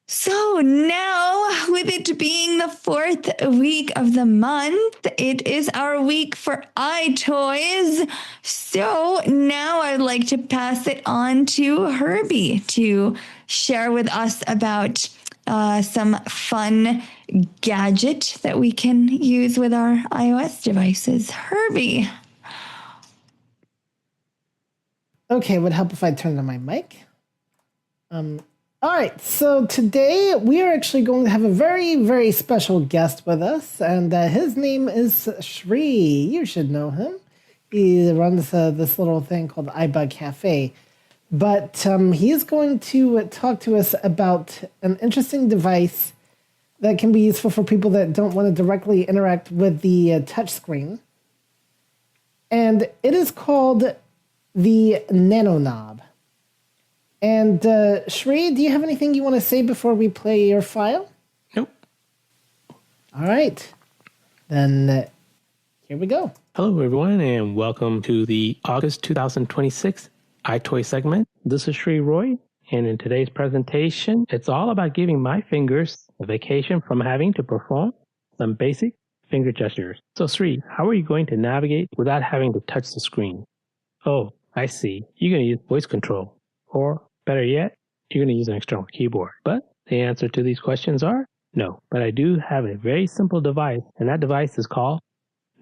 So now, with it being the 4th week of the month, it is our week for iToys. So now I'd like to pass it on to Herbie to share with us about some fun gadget that we can use with our iOS devices. Herbie. Okay, would help if I turned on my mic. All right, so today we are actually going to have a very, very special guest with us, and his name is Shri. You should know him. He runs this little thing called iBUG Cafe. But he is going to talk to us about an interesting device that can be useful for people that don't want to directly interact with the touchscreen. And it is called the Nano Knob. And Shri, do you have anything you want to say before we play your file? Nope. All right. Then here we go. Hello, everyone, and welcome to the August 2026 iToy segment. This is Shri Roy, and in today's presentation, it's all about giving my fingers a vacation from having to perform some basic finger gestures. So, Shri, how are you going to navigate without having to touch the screen? Oh, I see. You're going to use voice control. Or, better yet, you're going to use an external keyboard. But the answer to these questions are no. But I do have a very simple device, and that device is called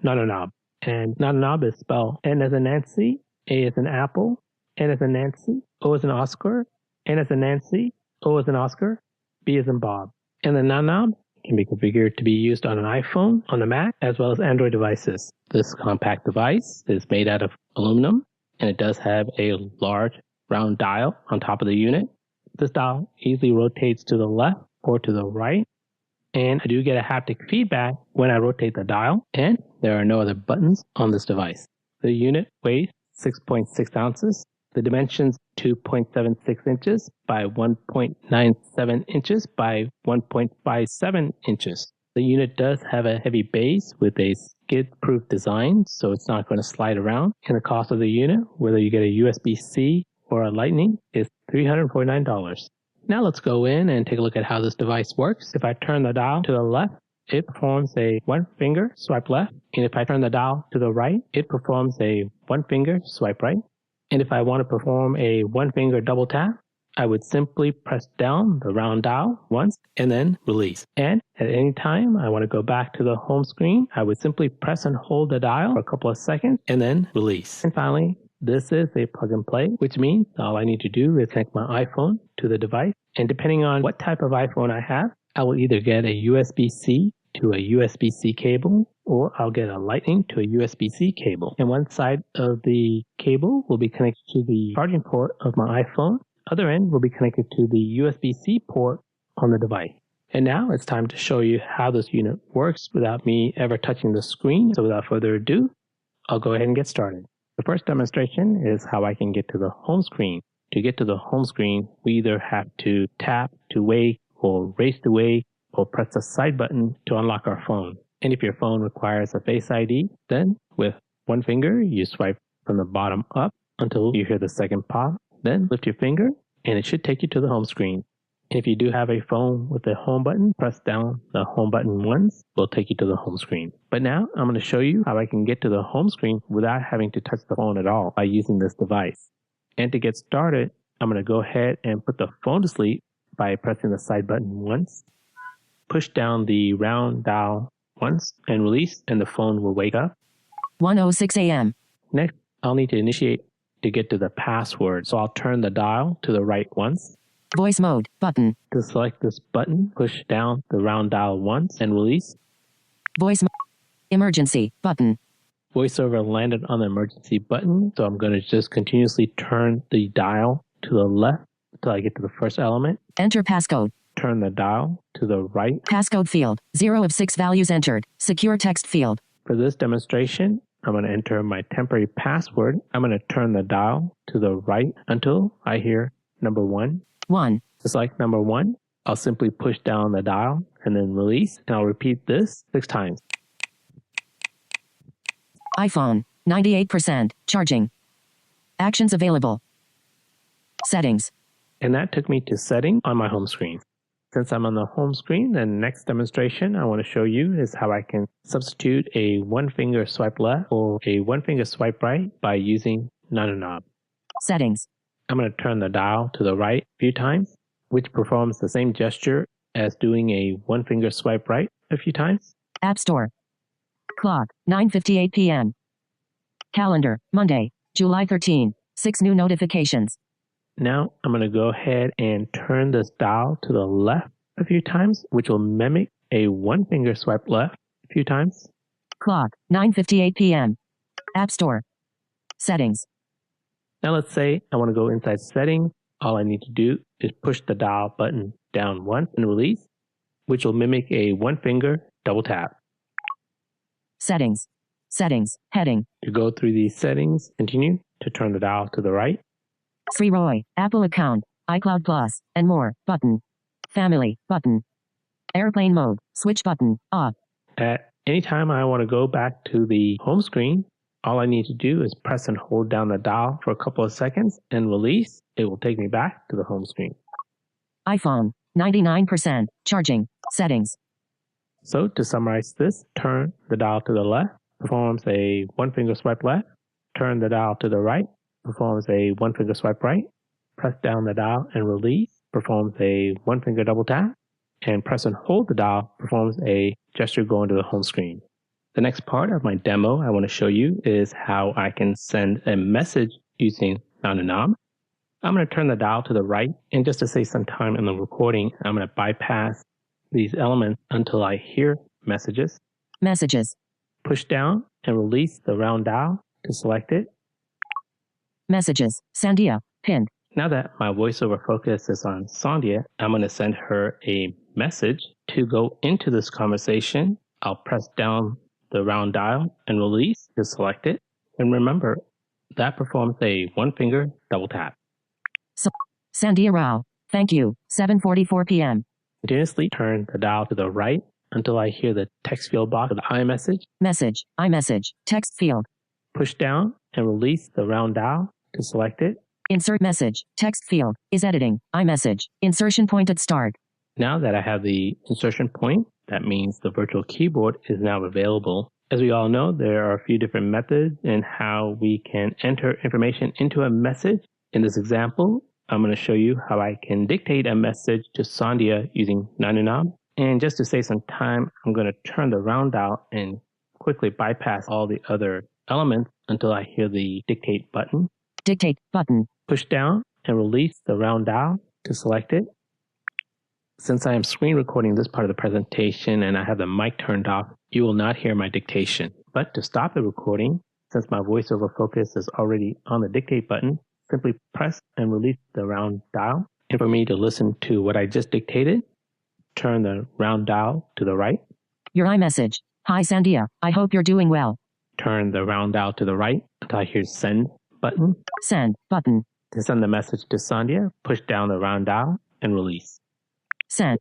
Nano Knob. And Nano Knob is spelled N as in Nancy, A is an apple, N is a Nancy, O is an Oscar, N is a Nancy, O is an Oscar, B is in Bob. And the knob can be configured to be used on an iPhone, on a Mac, as well as Android devices. This compact device is made out of aluminum, and it does have a large round dial on top of the unit. This dial easily rotates to the left or to the right, and I do get a haptic feedback when I rotate the dial, and there are no other buttons on this device. The unit weighs 6.6 ounces. The dimensions 2.76 inches by 1.97 inches by 1.57 inches. The unit does have a heavy base with a skid-proof design, so it's not going to slide around. And the cost of the unit, whether you get a USB-C or a Lightning, is $349. Now let's go in and take a look at how this device works. If I turn the dial to the left, it performs a one-finger swipe left. And if I turn the dial to the right, it performs a one-finger swipe right. And if I want to perform a one-finger double tap, I would simply press down the round dial once and then release. And at any time I want to go back to the home screen, I would simply press and hold the dial for a couple of seconds and then release. And finally, this is a plug and play, which means all I need to do is connect my iPhone to the device. And depending on what type of iPhone I have, I will either get a USB-C to a USB-C cable, or I'll get a Lightning to a USB-C cable. And one side of the cable will be connected to the charging port of my iPhone. Other end will be connected to the USB-C port on the device. And now it's time to show you how this unit works without me ever touching the screen. So without further ado, I'll go ahead and get started. The first demonstration is how I can get to the home screen. To get to the home screen, we either have to tap to wake or race to wake or press the side button to unlock our phone. And if your phone requires a Face ID, then with one finger, you swipe from the bottom up until you hear the second pop. Then lift your finger and it should take you to the home screen. If you do have a phone with a home button, press down the home button once, will take you to the home screen. But now I'm going to show you how I can get to the home screen without having to touch the phone at all by using this device. And to get started, I'm going to go ahead and put the phone to sleep by pressing the side button once. Push down the round dial once and release, and the phone will wake up. 1:06 a.m. Next, I'll need to initiate to get to the password. So I'll turn the dial to the right once. Voice mode button. To select this button, push down the round dial once and release. Voice emergency button. VoiceOver landed on the emergency button, so I'm going to just continuously turn the dial to the left until I get to the first element. Enter passcode. Turn the dial to the right. Passcode field, 0 of 6 values entered. Secure text field. For this demonstration, I'm going to enter my temporary password. I'm going to turn the dial to the right until I hear number 1. 1. Just like number 1, I'll simply push down the dial and then release, and I'll repeat this 6 times. iPhone, 98% charging. Actions available. Settings. And that took me to setting on my home screen. Since I'm on the home screen, the next demonstration I want to show you is how I can substitute a one-finger swipe left or a one-finger swipe right by using knob. Settings. I'm going to turn the dial to the right a few times, which performs the same gesture as doing a one-finger swipe right a few times. App Store. Clock, 9:58 p.m. Calendar, Monday, July 13. 6 new notifications. Now I'm going to go ahead and turn this dial to the left a few times, which will mimic a one-finger swipe left a few times. Clock, 9:58 p.m. App Store. Settings. Now let's say I want to go inside settings. All I need to do is push the dial button down once and release, which will mimic a one-finger double tap. Settings. Settings. Heading. To go through these settings, continue to turn the dial to the right. Free Roy, Apple account, iCloud Plus, and more, button. Family, button. Airplane mode, switch button, off. At any time I want to go back to the home screen, all I need to do is press and hold down the dial for a couple of seconds and release. It will take me back to the home screen. iPhone, 99% charging, settings. So to summarize this, turn the dial to the left, performs a one-finger swipe left. Turn the dial to the right, performs a one-finger swipe right. Press down the dial and release, performs a one-finger double tap. And press and hold the dial, performs a gesture going to the home screen. The next part of my demo I want to show you is how I can send a message using Sound and Knob. I'm going to turn the dial to the right, and just to save some time in the recording, I'm going to bypass these elements until I hear messages. Messages. Push down and release the round dial to select it. Messages. Sandia. Pinned. Now that my voiceover focus is on Sandia, I'm going to send her a message. To go into this conversation, I'll press down the round dial and release to select it. And remember, that performs a one-finger double tap. So, Sandia Rao. Thank you. 7:44 p.m. Continuously turn the dial to the right until I hear the text field box of the iMessage. Message. iMessage. Text field. Push down and release the round dial to select it. Insert message. Text field. Is editing. iMessage. Insertion point at start. Now that I have the insertion point, that means the virtual keyboard is now available. As we all know, there are a few different methods in how we can enter information into a message. In this example, I'm going to show you how I can dictate a message to Sandia using Sound and Knob. And just to save some time, I'm going to turn the round dial and quickly bypass all the other elements until I hear the dictate button. Dictate button. Push down and release the round dial to select it. Since I am screen recording this part of the presentation and I have the mic turned off, you will not hear my dictation. But to stop the recording, since my voiceover focus is already on the dictate button, simply press and release the round dial. And for me to listen to what I just dictated, turn the round dial to the right. Your iMessage. Hi Sandia, I hope you're doing well. Turn the round dial to the right until I hear send button. Send button. To send the message to Sandia, push down the round dial and release. Send.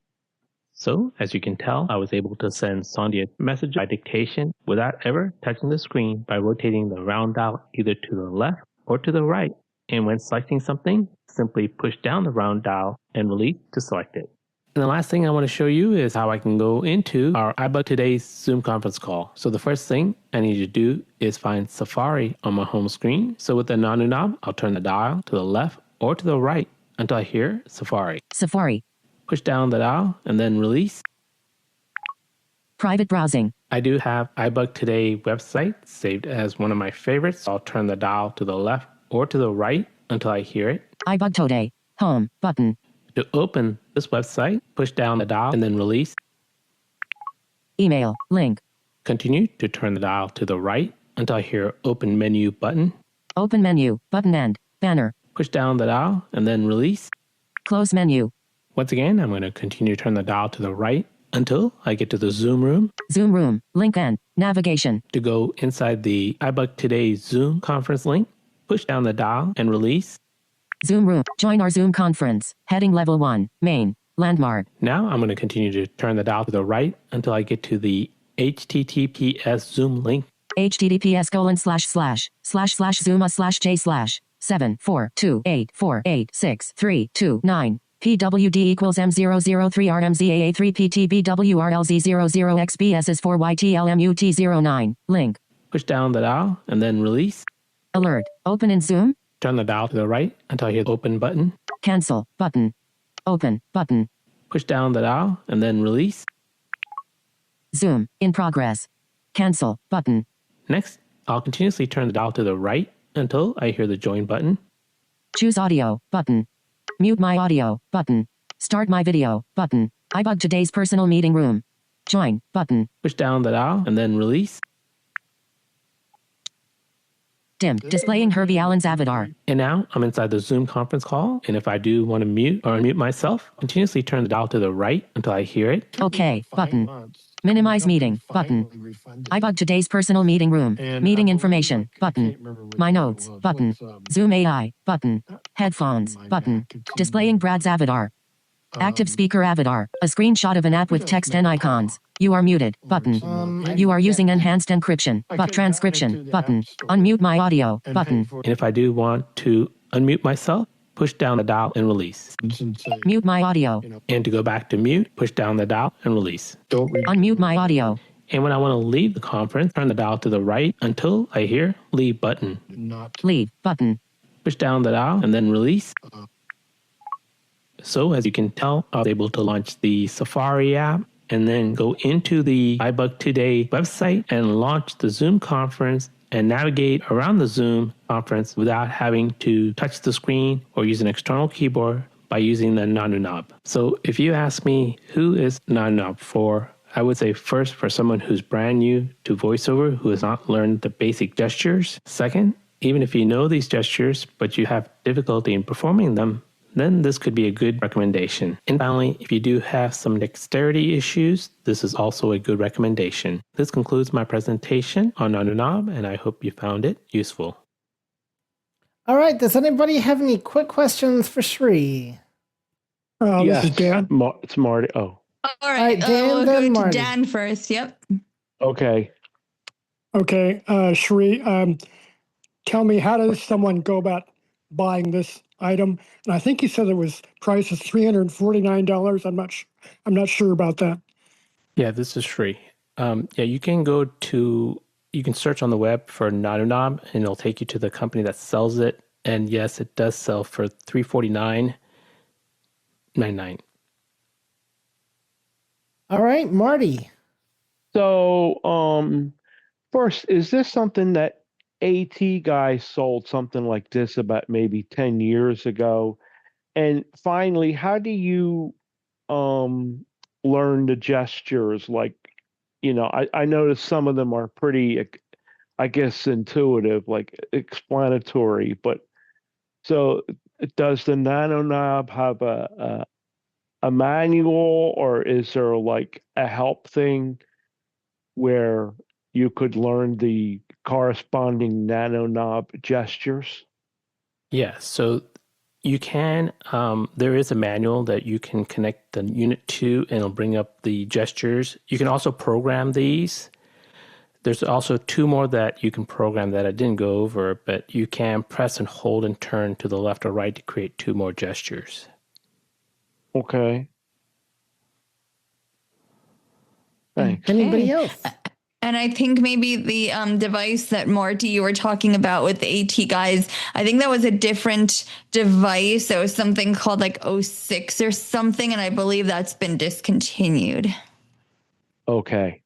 So, as you can tell, I was able to send Sandia a message by dictation without ever touching the screen by rotating the round dial either to the left or to the right. And when selecting something, simply push down the round dial and release to select it. And the last thing I want to show you is how I can go into our iBUG Today's Zoom conference call. So the first thing I need to do is find Safari on my home screen. So with the Sound and Knob, I'll turn the dial to the left or to the right until I hear Safari. Safari. Push down the dial and then release. Private browsing. I do have iBUG Today website saved as one of my favorites. I'll turn the dial to the left or to the right until I hear it. iBUG Today. Home button. To open this website, push down the dial and then release. Email link. Continue to turn the dial to the right until I hear open menu button. Open menu button and banner. Push down the dial and then release. Close menu. Once again, I'm going to continue to turn the dial to the right until I get to the Zoom room. Zoom room, link and navigation. To go inside the iBUG Today Zoom conference link, push down the dial and release. Zoom room, join our Zoom conference. Heading level 1, main, landmark. Now I'm going to continue to turn the dial to the right until I get to the HTTPS Zoom link. https://zoom/zoom/j/74284863229. PWD equals M003RMZA3PTBWRLZ00XBS is 4YTLMUT09. Link. Push down the dial and then release. Alert. Open in Zoom. Turn the dial to the right until I hear the open button. Cancel button. Open button. Push down the dial and then release. Zoom in progress. Cancel button. Next, I'll continuously turn the dial to the right until I hear the join button. Choose audio button. Mute my audio button. Start my video button. iBUG Today's personal meeting room. Join button. Push down the dial and then release. Dim. Displaying Herbie Allen's avatar. And now I'm inside the Zoom conference call. And if I do want to mute or unmute myself, continuously turn the dial to the right until I hear it. OK button. Minimize meeting button. iBUG Today's personal meeting room. Meeting information button. My notes button. Zoom AI button. Headphones button. Displaying Brad's avatar. Active speaker avatar. A screenshot of an app with text and icons. You are muted button. You are using enhanced encryption but transcription button. Unmute my audio button. And if I do want to unmute myself, push down the dial and release. Mute my audio. And to go back to mute, push down the dial and release. Unmute my audio. And when I want to leave the conference, turn the dial to the right until I hear leave button. Leave button. Push down the dial and then release. So as you can tell, I was able to launch the Safari app and then go into the iBUG Today website and launch the Zoom conference and navigate around the Zoom conference without having to touch the screen or use an external keyboard by using the Nano knob. So if you ask me who is Nano knob for, I would say first for someone who's brand new to VoiceOver, who has not learned the basic gestures. Second, even if you know these gestures, but you have difficulty in performing them, then this could be a good recommendation. And finally, if you do have some dexterity issues, this is also a good recommendation. This concludes my presentation on Nano knob, and I hope you found it useful. All right, does anybody have any quick questions for Shri? This is Dan. It's Marty. Oh. All right, Dan, we'll then go to Marty. Dan first. Yep. Okay. Okay, Shri, tell me, how does someone go about buying this item? And I think you said it was price is $349. I'm not sure about that. Yeah, this is Shri. You can you can search on the web for Nano knob, and it'll take you to the company that sells it. And yes, it does sell for $349.99. All right, Marty. So, first, is this something that AT guy sold something like this about maybe 10 years ago? And finally, how do you learn the gestures? Like, I noticed some of them are pretty, I guess, intuitive, like explanatory. But so does the Nano knob have a manual, or is there like a help thing where you could learn the corresponding Nano knob gestures? Yeah, so you can, there is a manual that you can connect the unit to, and it'll bring up the gestures. You can also program these. There's also two more that you can program that I didn't go over, but you can press and hold and turn to the left or right to create two more gestures. Okay. Thanks. Anybody else? And I think maybe the device that Marty, you were talking about with the AT guys, I think that was a different device. It was something called like 06 or something, and I believe that's been discontinued. Okay.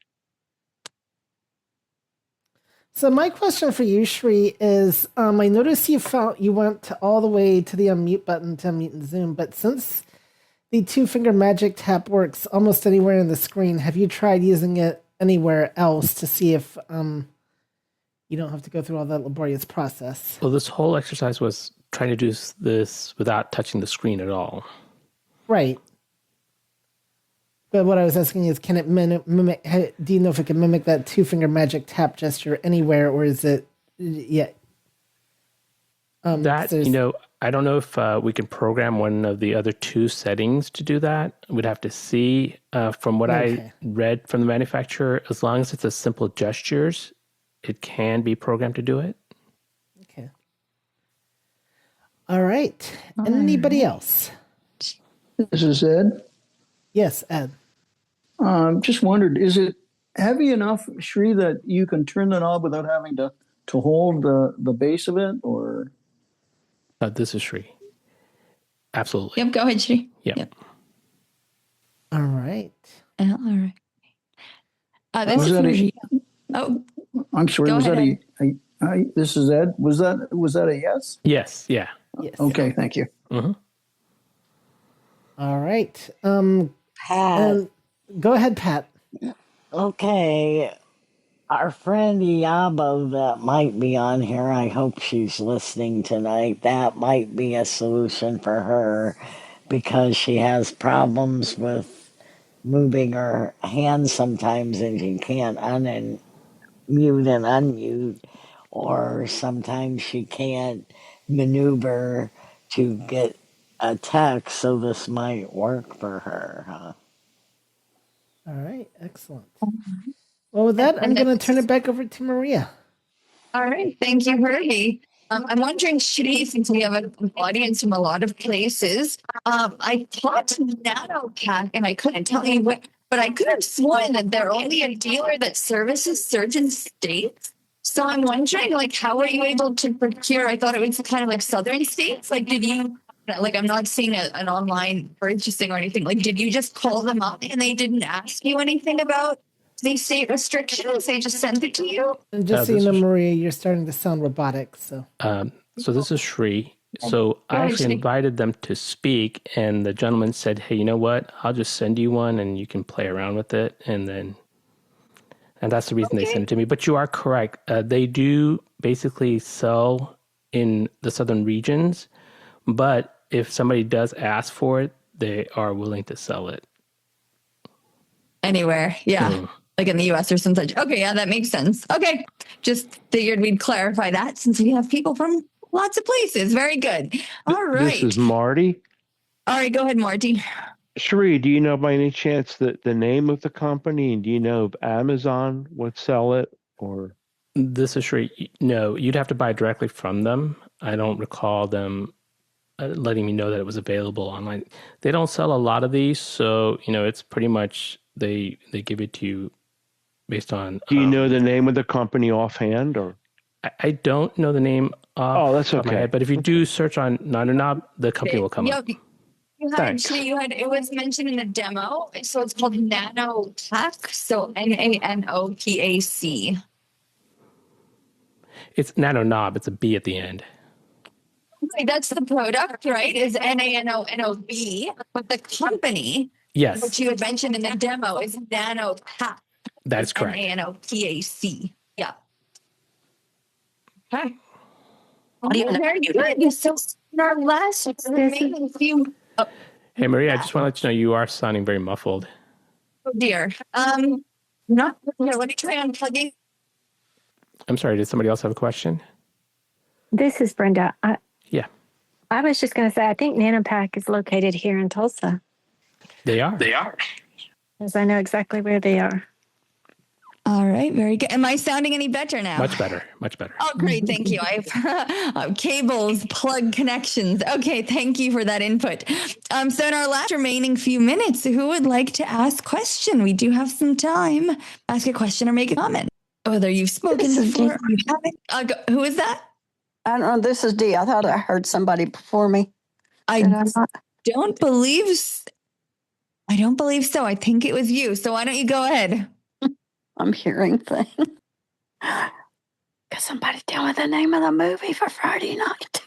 So my question for you, Shri, is I noticed you went all the way to the unmute button to unmute in Zoom, but since the two-finger magic tap works almost anywhere in the screen, have you tried using it anywhere else to see if you don't have to go through all that laborious process? Well, this whole exercise was trying to do this without touching the screen at all. Right. But what I was asking is, can it mimic, do you know if it can mimic that two-finger magic tap gesture anywhere, or is it, yeah? I don't know if we can program one of the other two settings to do that. We'd have to see. From what I read from the manufacturer, as long as it's a simple gestures, it can be programmed to do it. Okay. All right. Anybody else? This is Ed. Yes, Ed. Just wondered, is it heavy enough, Shri, that you can turn the knob without having to hold the base of it, or? This is Shri. Absolutely. Yep, go ahead, Shri. Yep. All right. All right. This is Maria. Oh, I'm sorry. Go Was ahead, that this is Ed. Was that a yes? Yes. Yeah. Yes. Okay. Thank you. Mm-hmm. All right. Pat. Go ahead, Pat. Okay. Our friend Yabo that might be on here, I hope she's listening tonight. That might be a solution for her because she has problems with moving her hands sometimes and she can't mute and unmute, or sometimes she can't maneuver to get a text, so this might work for her, huh? All right, excellent. Well, with that, I'm going to turn it back over to Maria. All right. Thank you, Herbie. I'm wondering, Shri, since we have an audience from a lot of places, I taught NanoPack, and I couldn't tell you what, but I could have sworn that they're only a dealer that services certain states. So I'm wondering, like, how are you able to procure? I thought it was kind of like southern states. Like, did you Like, I'm not seeing an online purchasing or anything. Like, did you just call them up and they didn't ask you anything about these state restrictions? They just sent it to you? And just so you know, Maria, you're starting to sound robotic. So this is Shri. So I actually invited them to speak, and the gentleman said, "Hey, you know what? I'll just send you one, and you can play around with it." And that's the reason they sent it to me. But you are correct. They do basically sell in the southern regions, but if somebody does ask for it, they are willing to sell it anywhere. Yeah. Like in the US or some such. Okay, yeah, that makes sense. Okay. Just figured we'd clarify that since we have people from lots of places. Very good. All right. This is Marty. All right, go ahead, Marty. Sheree, do you know by any chance the name of the company, and do you know if Amazon would sell it or? This is Sheree. No, you'd have to buy directly from them. I don't recall them letting me know that it was available online. They don't sell a lot of these, so it's pretty much they give it to you based on. Do you know the name of the company offhand, or? I don't know the name off that's okay. my head, but if you do search on NanoKnob, the company will come up. You had it was mentioned in the demo, so it's called NanoPac. So NanoPac. It's NanoKnob. It's a B at the end. Okay, that's the product, right? Is NanoNob, but the company, yes, which you had mentioned in the demo, is NanoPac. That's correct. NanoPac. Yeah. Okay. Very good. So our last remaining few. Hey, Maria, I just want to let you know you are sounding very muffled. Oh dear. Not here. Let me try unplugging. I'm sorry. Did somebody else have a question? This is Brenda. Yeah. I was just going to say, I think NanoPac is located here in Tulsa. They are. Because I know exactly where they are. All right, very good. Am I sounding any better now? Much better, much better. Oh, great. Thank you. I have cables, plug connections. Okay, thank you for that input. So in our last remaining few minutes, who would like to ask a question? We do have some time. Ask a question or make a comment. Whether you've spoken before or you haven't. Who is that? I don't know. This is Dee. I thought I heard somebody before me. I don't believe so. I think it was you. So why don't you go ahead? I'm hearing things. Could somebody tell me the name of the movie for Friday night?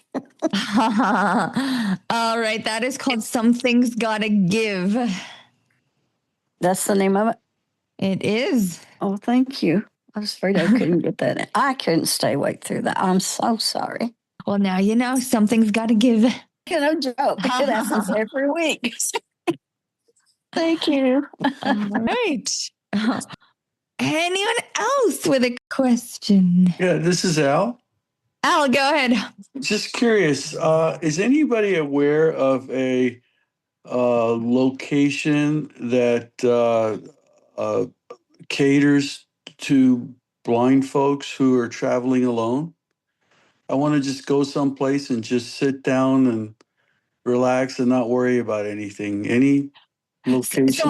All right. That is called Something's Gotta Give. That's the name of it? It is. Oh, thank you. I was afraid I couldn't get that in. I couldn't stay awake through that. I'm so sorry. Well, now you know something's gotta give. No joke. It happens every week. Thank you. All right. Anyone else with a question? Yeah, this is Al. Al, go ahead. Just curious, is anybody aware of a location that caters to blind folks who are traveling alone? I want to just go someplace and just sit down and relax and not worry about anything. Any location?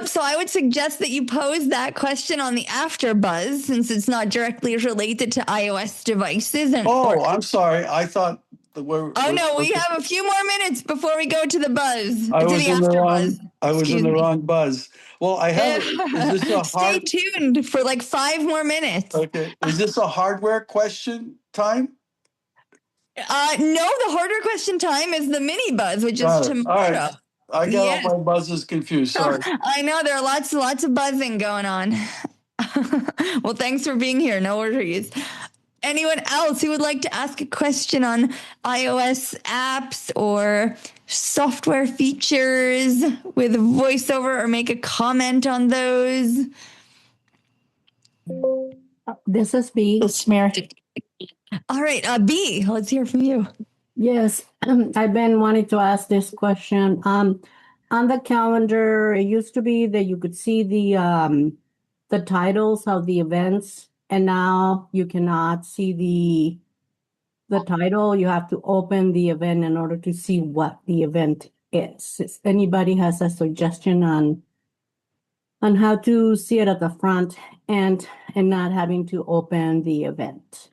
So I would suggest that you pose that question on the AfterBuzz, since it's not directly related to iOS devices. I'm sorry. I thought we have a few more minutes before we go to the buzz. I was in the wrong buzz. Well, I have. Is this a Stay tuned for like 5 more minutes. Okay. Is this a hardware question time? No, the harder question time is the mini buzz, which is tomorrow. All right. I got all my buzzes confused. Sorry. I know there are lots of buzzing going on. Well, thanks for being here. No worries. Anyone else who would like to ask a question on iOS apps or software features with voiceover, or make a comment on those? This is B. It's Mary. All right, B, let's hear from you. Yes, I've been wanting to ask this question. On the calendar, it used to be that you could see the titles of the events, and now you cannot see the title. You have to open the event in order to see what the event is. If anybody has a suggestion on how to see it at the front and not having to open the event.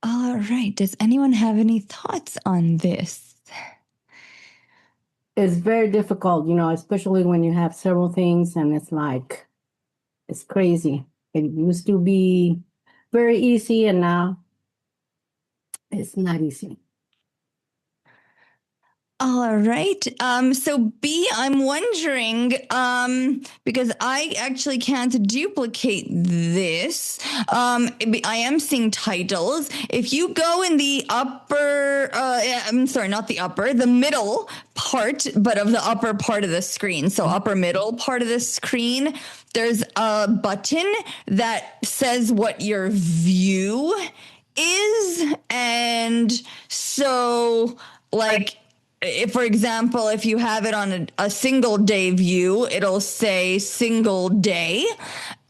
All right. Does anyone have any thoughts on this? It's very difficult, especially when you have several things and it's crazy. It used to be very easy and now it's not easy. All right. So B, I'm wondering, because I actually can't duplicate this. I am seeing titles. If you go in the upper, I'm sorry, not the upper, the middle part, but of the upper part of the screen. So upper middle part of the screen, there's a button that says what your view is. And so if, for example, if you have it on a single day view, it'll say single day.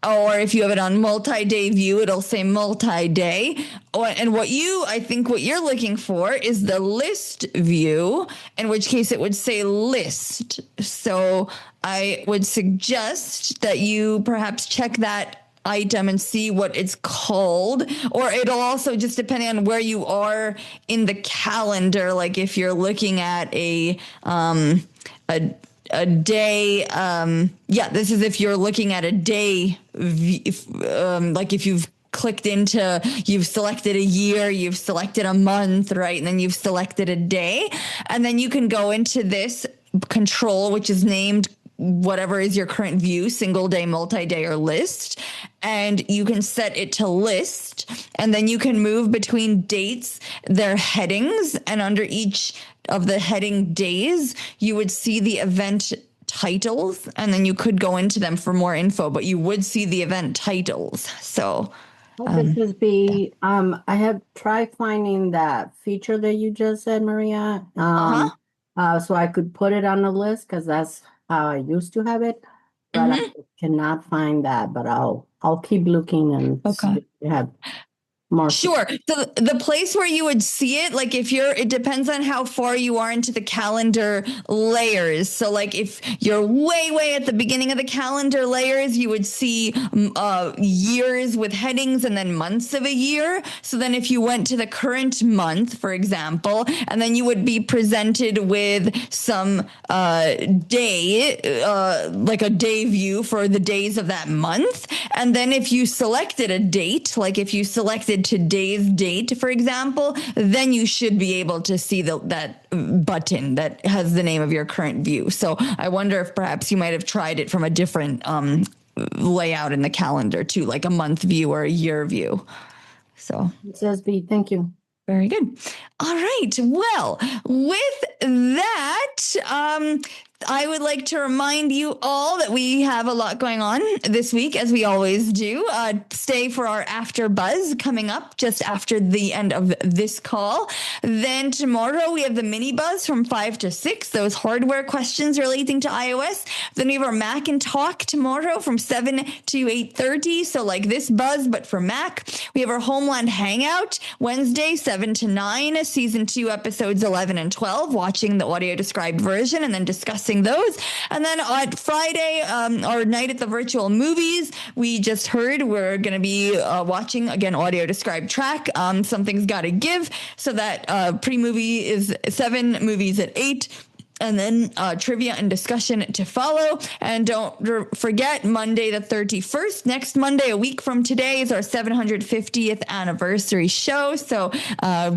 Or if you have it on multi-day view, it'll say multi-day. And I think what you're looking for is the list view, in which case it would say list. So I would suggest that you perhaps check that item and see what it's called, or it'll also just depending on where you are in the calendar. Like if you're looking at a day, this is if you're looking at a day, like if you've you've selected a year, you've selected a month, right? And then you've selected a day, and then you can go into this control, which is named whatever is your current view, single day, multi-day, or list, and you can set it to list, and then you can move between dates, their headings, and under each of the heading days, you would see the event titles, and then you could go into them for more info, but you would see the event titles. So this is B. I have tried finding that feature that you just said, Maria. So I could put it on the list because that's how I used to have it, but I cannot find that. But I'll keep looking and see if you have more. Sure. So the place where you would see it, like it depends on how far you are into the calendar layers. So like if you're way at the beginning of the calendar layers, you would see years with headings and then months of a year. So then if you went to the current month, for example, and then you would be presented with some day, like a day view for the days of that month. And then if you selected a date, like if you selected today's date, for example, then you should be able to see that button that has the name of your current view. So I wonder if perhaps you might have tried it from a different layout in the calendar too, like a month view or a year view. So it says B. Thank you. Very good. All right. Well, with that, I would like to remind you all that we have a lot going on this week, as we always do. Stay for our After Buzz coming up just after the end of this call. Then tomorrow we have the mini buzz from 5 to 6, those hardware questions relating to iOS. Then we have our Mac and Talk tomorrow from 7 to 8:30. So like this buzz, but for Mac. We have our Homeland Hangout Wednesday, 7 to 9, season 2, episodes 11 and 12, watching the audio described version and then discussing those. And then on Friday, our night at the virtual movies, we just heard we're going to be watching, again, audio described track, Something's Gotta Give. So that pre-movie is 7, movies at 8. And then trivia and discussion to follow. And don't forget, Monday the 31st, next Monday, a week from today, is our 750th anniversary show. So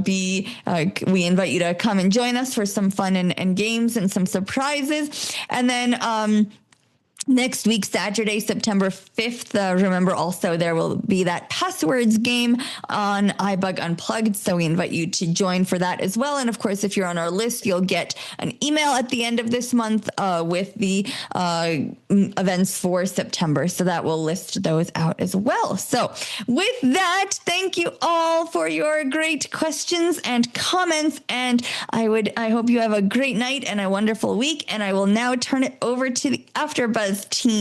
we invite you to come and join us for some fun and games and some surprises. And then next week, Saturday, September 5th, remember also there will be that passwords game on iBUG Unplugged, so we invite you to join for that as well. And of course, if you're on our list, you'll get an email at the end of this month with the events for September, so that will list those out as well. So with that, thank you all for your great questions and comments, and I hope you have a great night and a wonderful week, and I will now turn it over to the AfterBuzz team.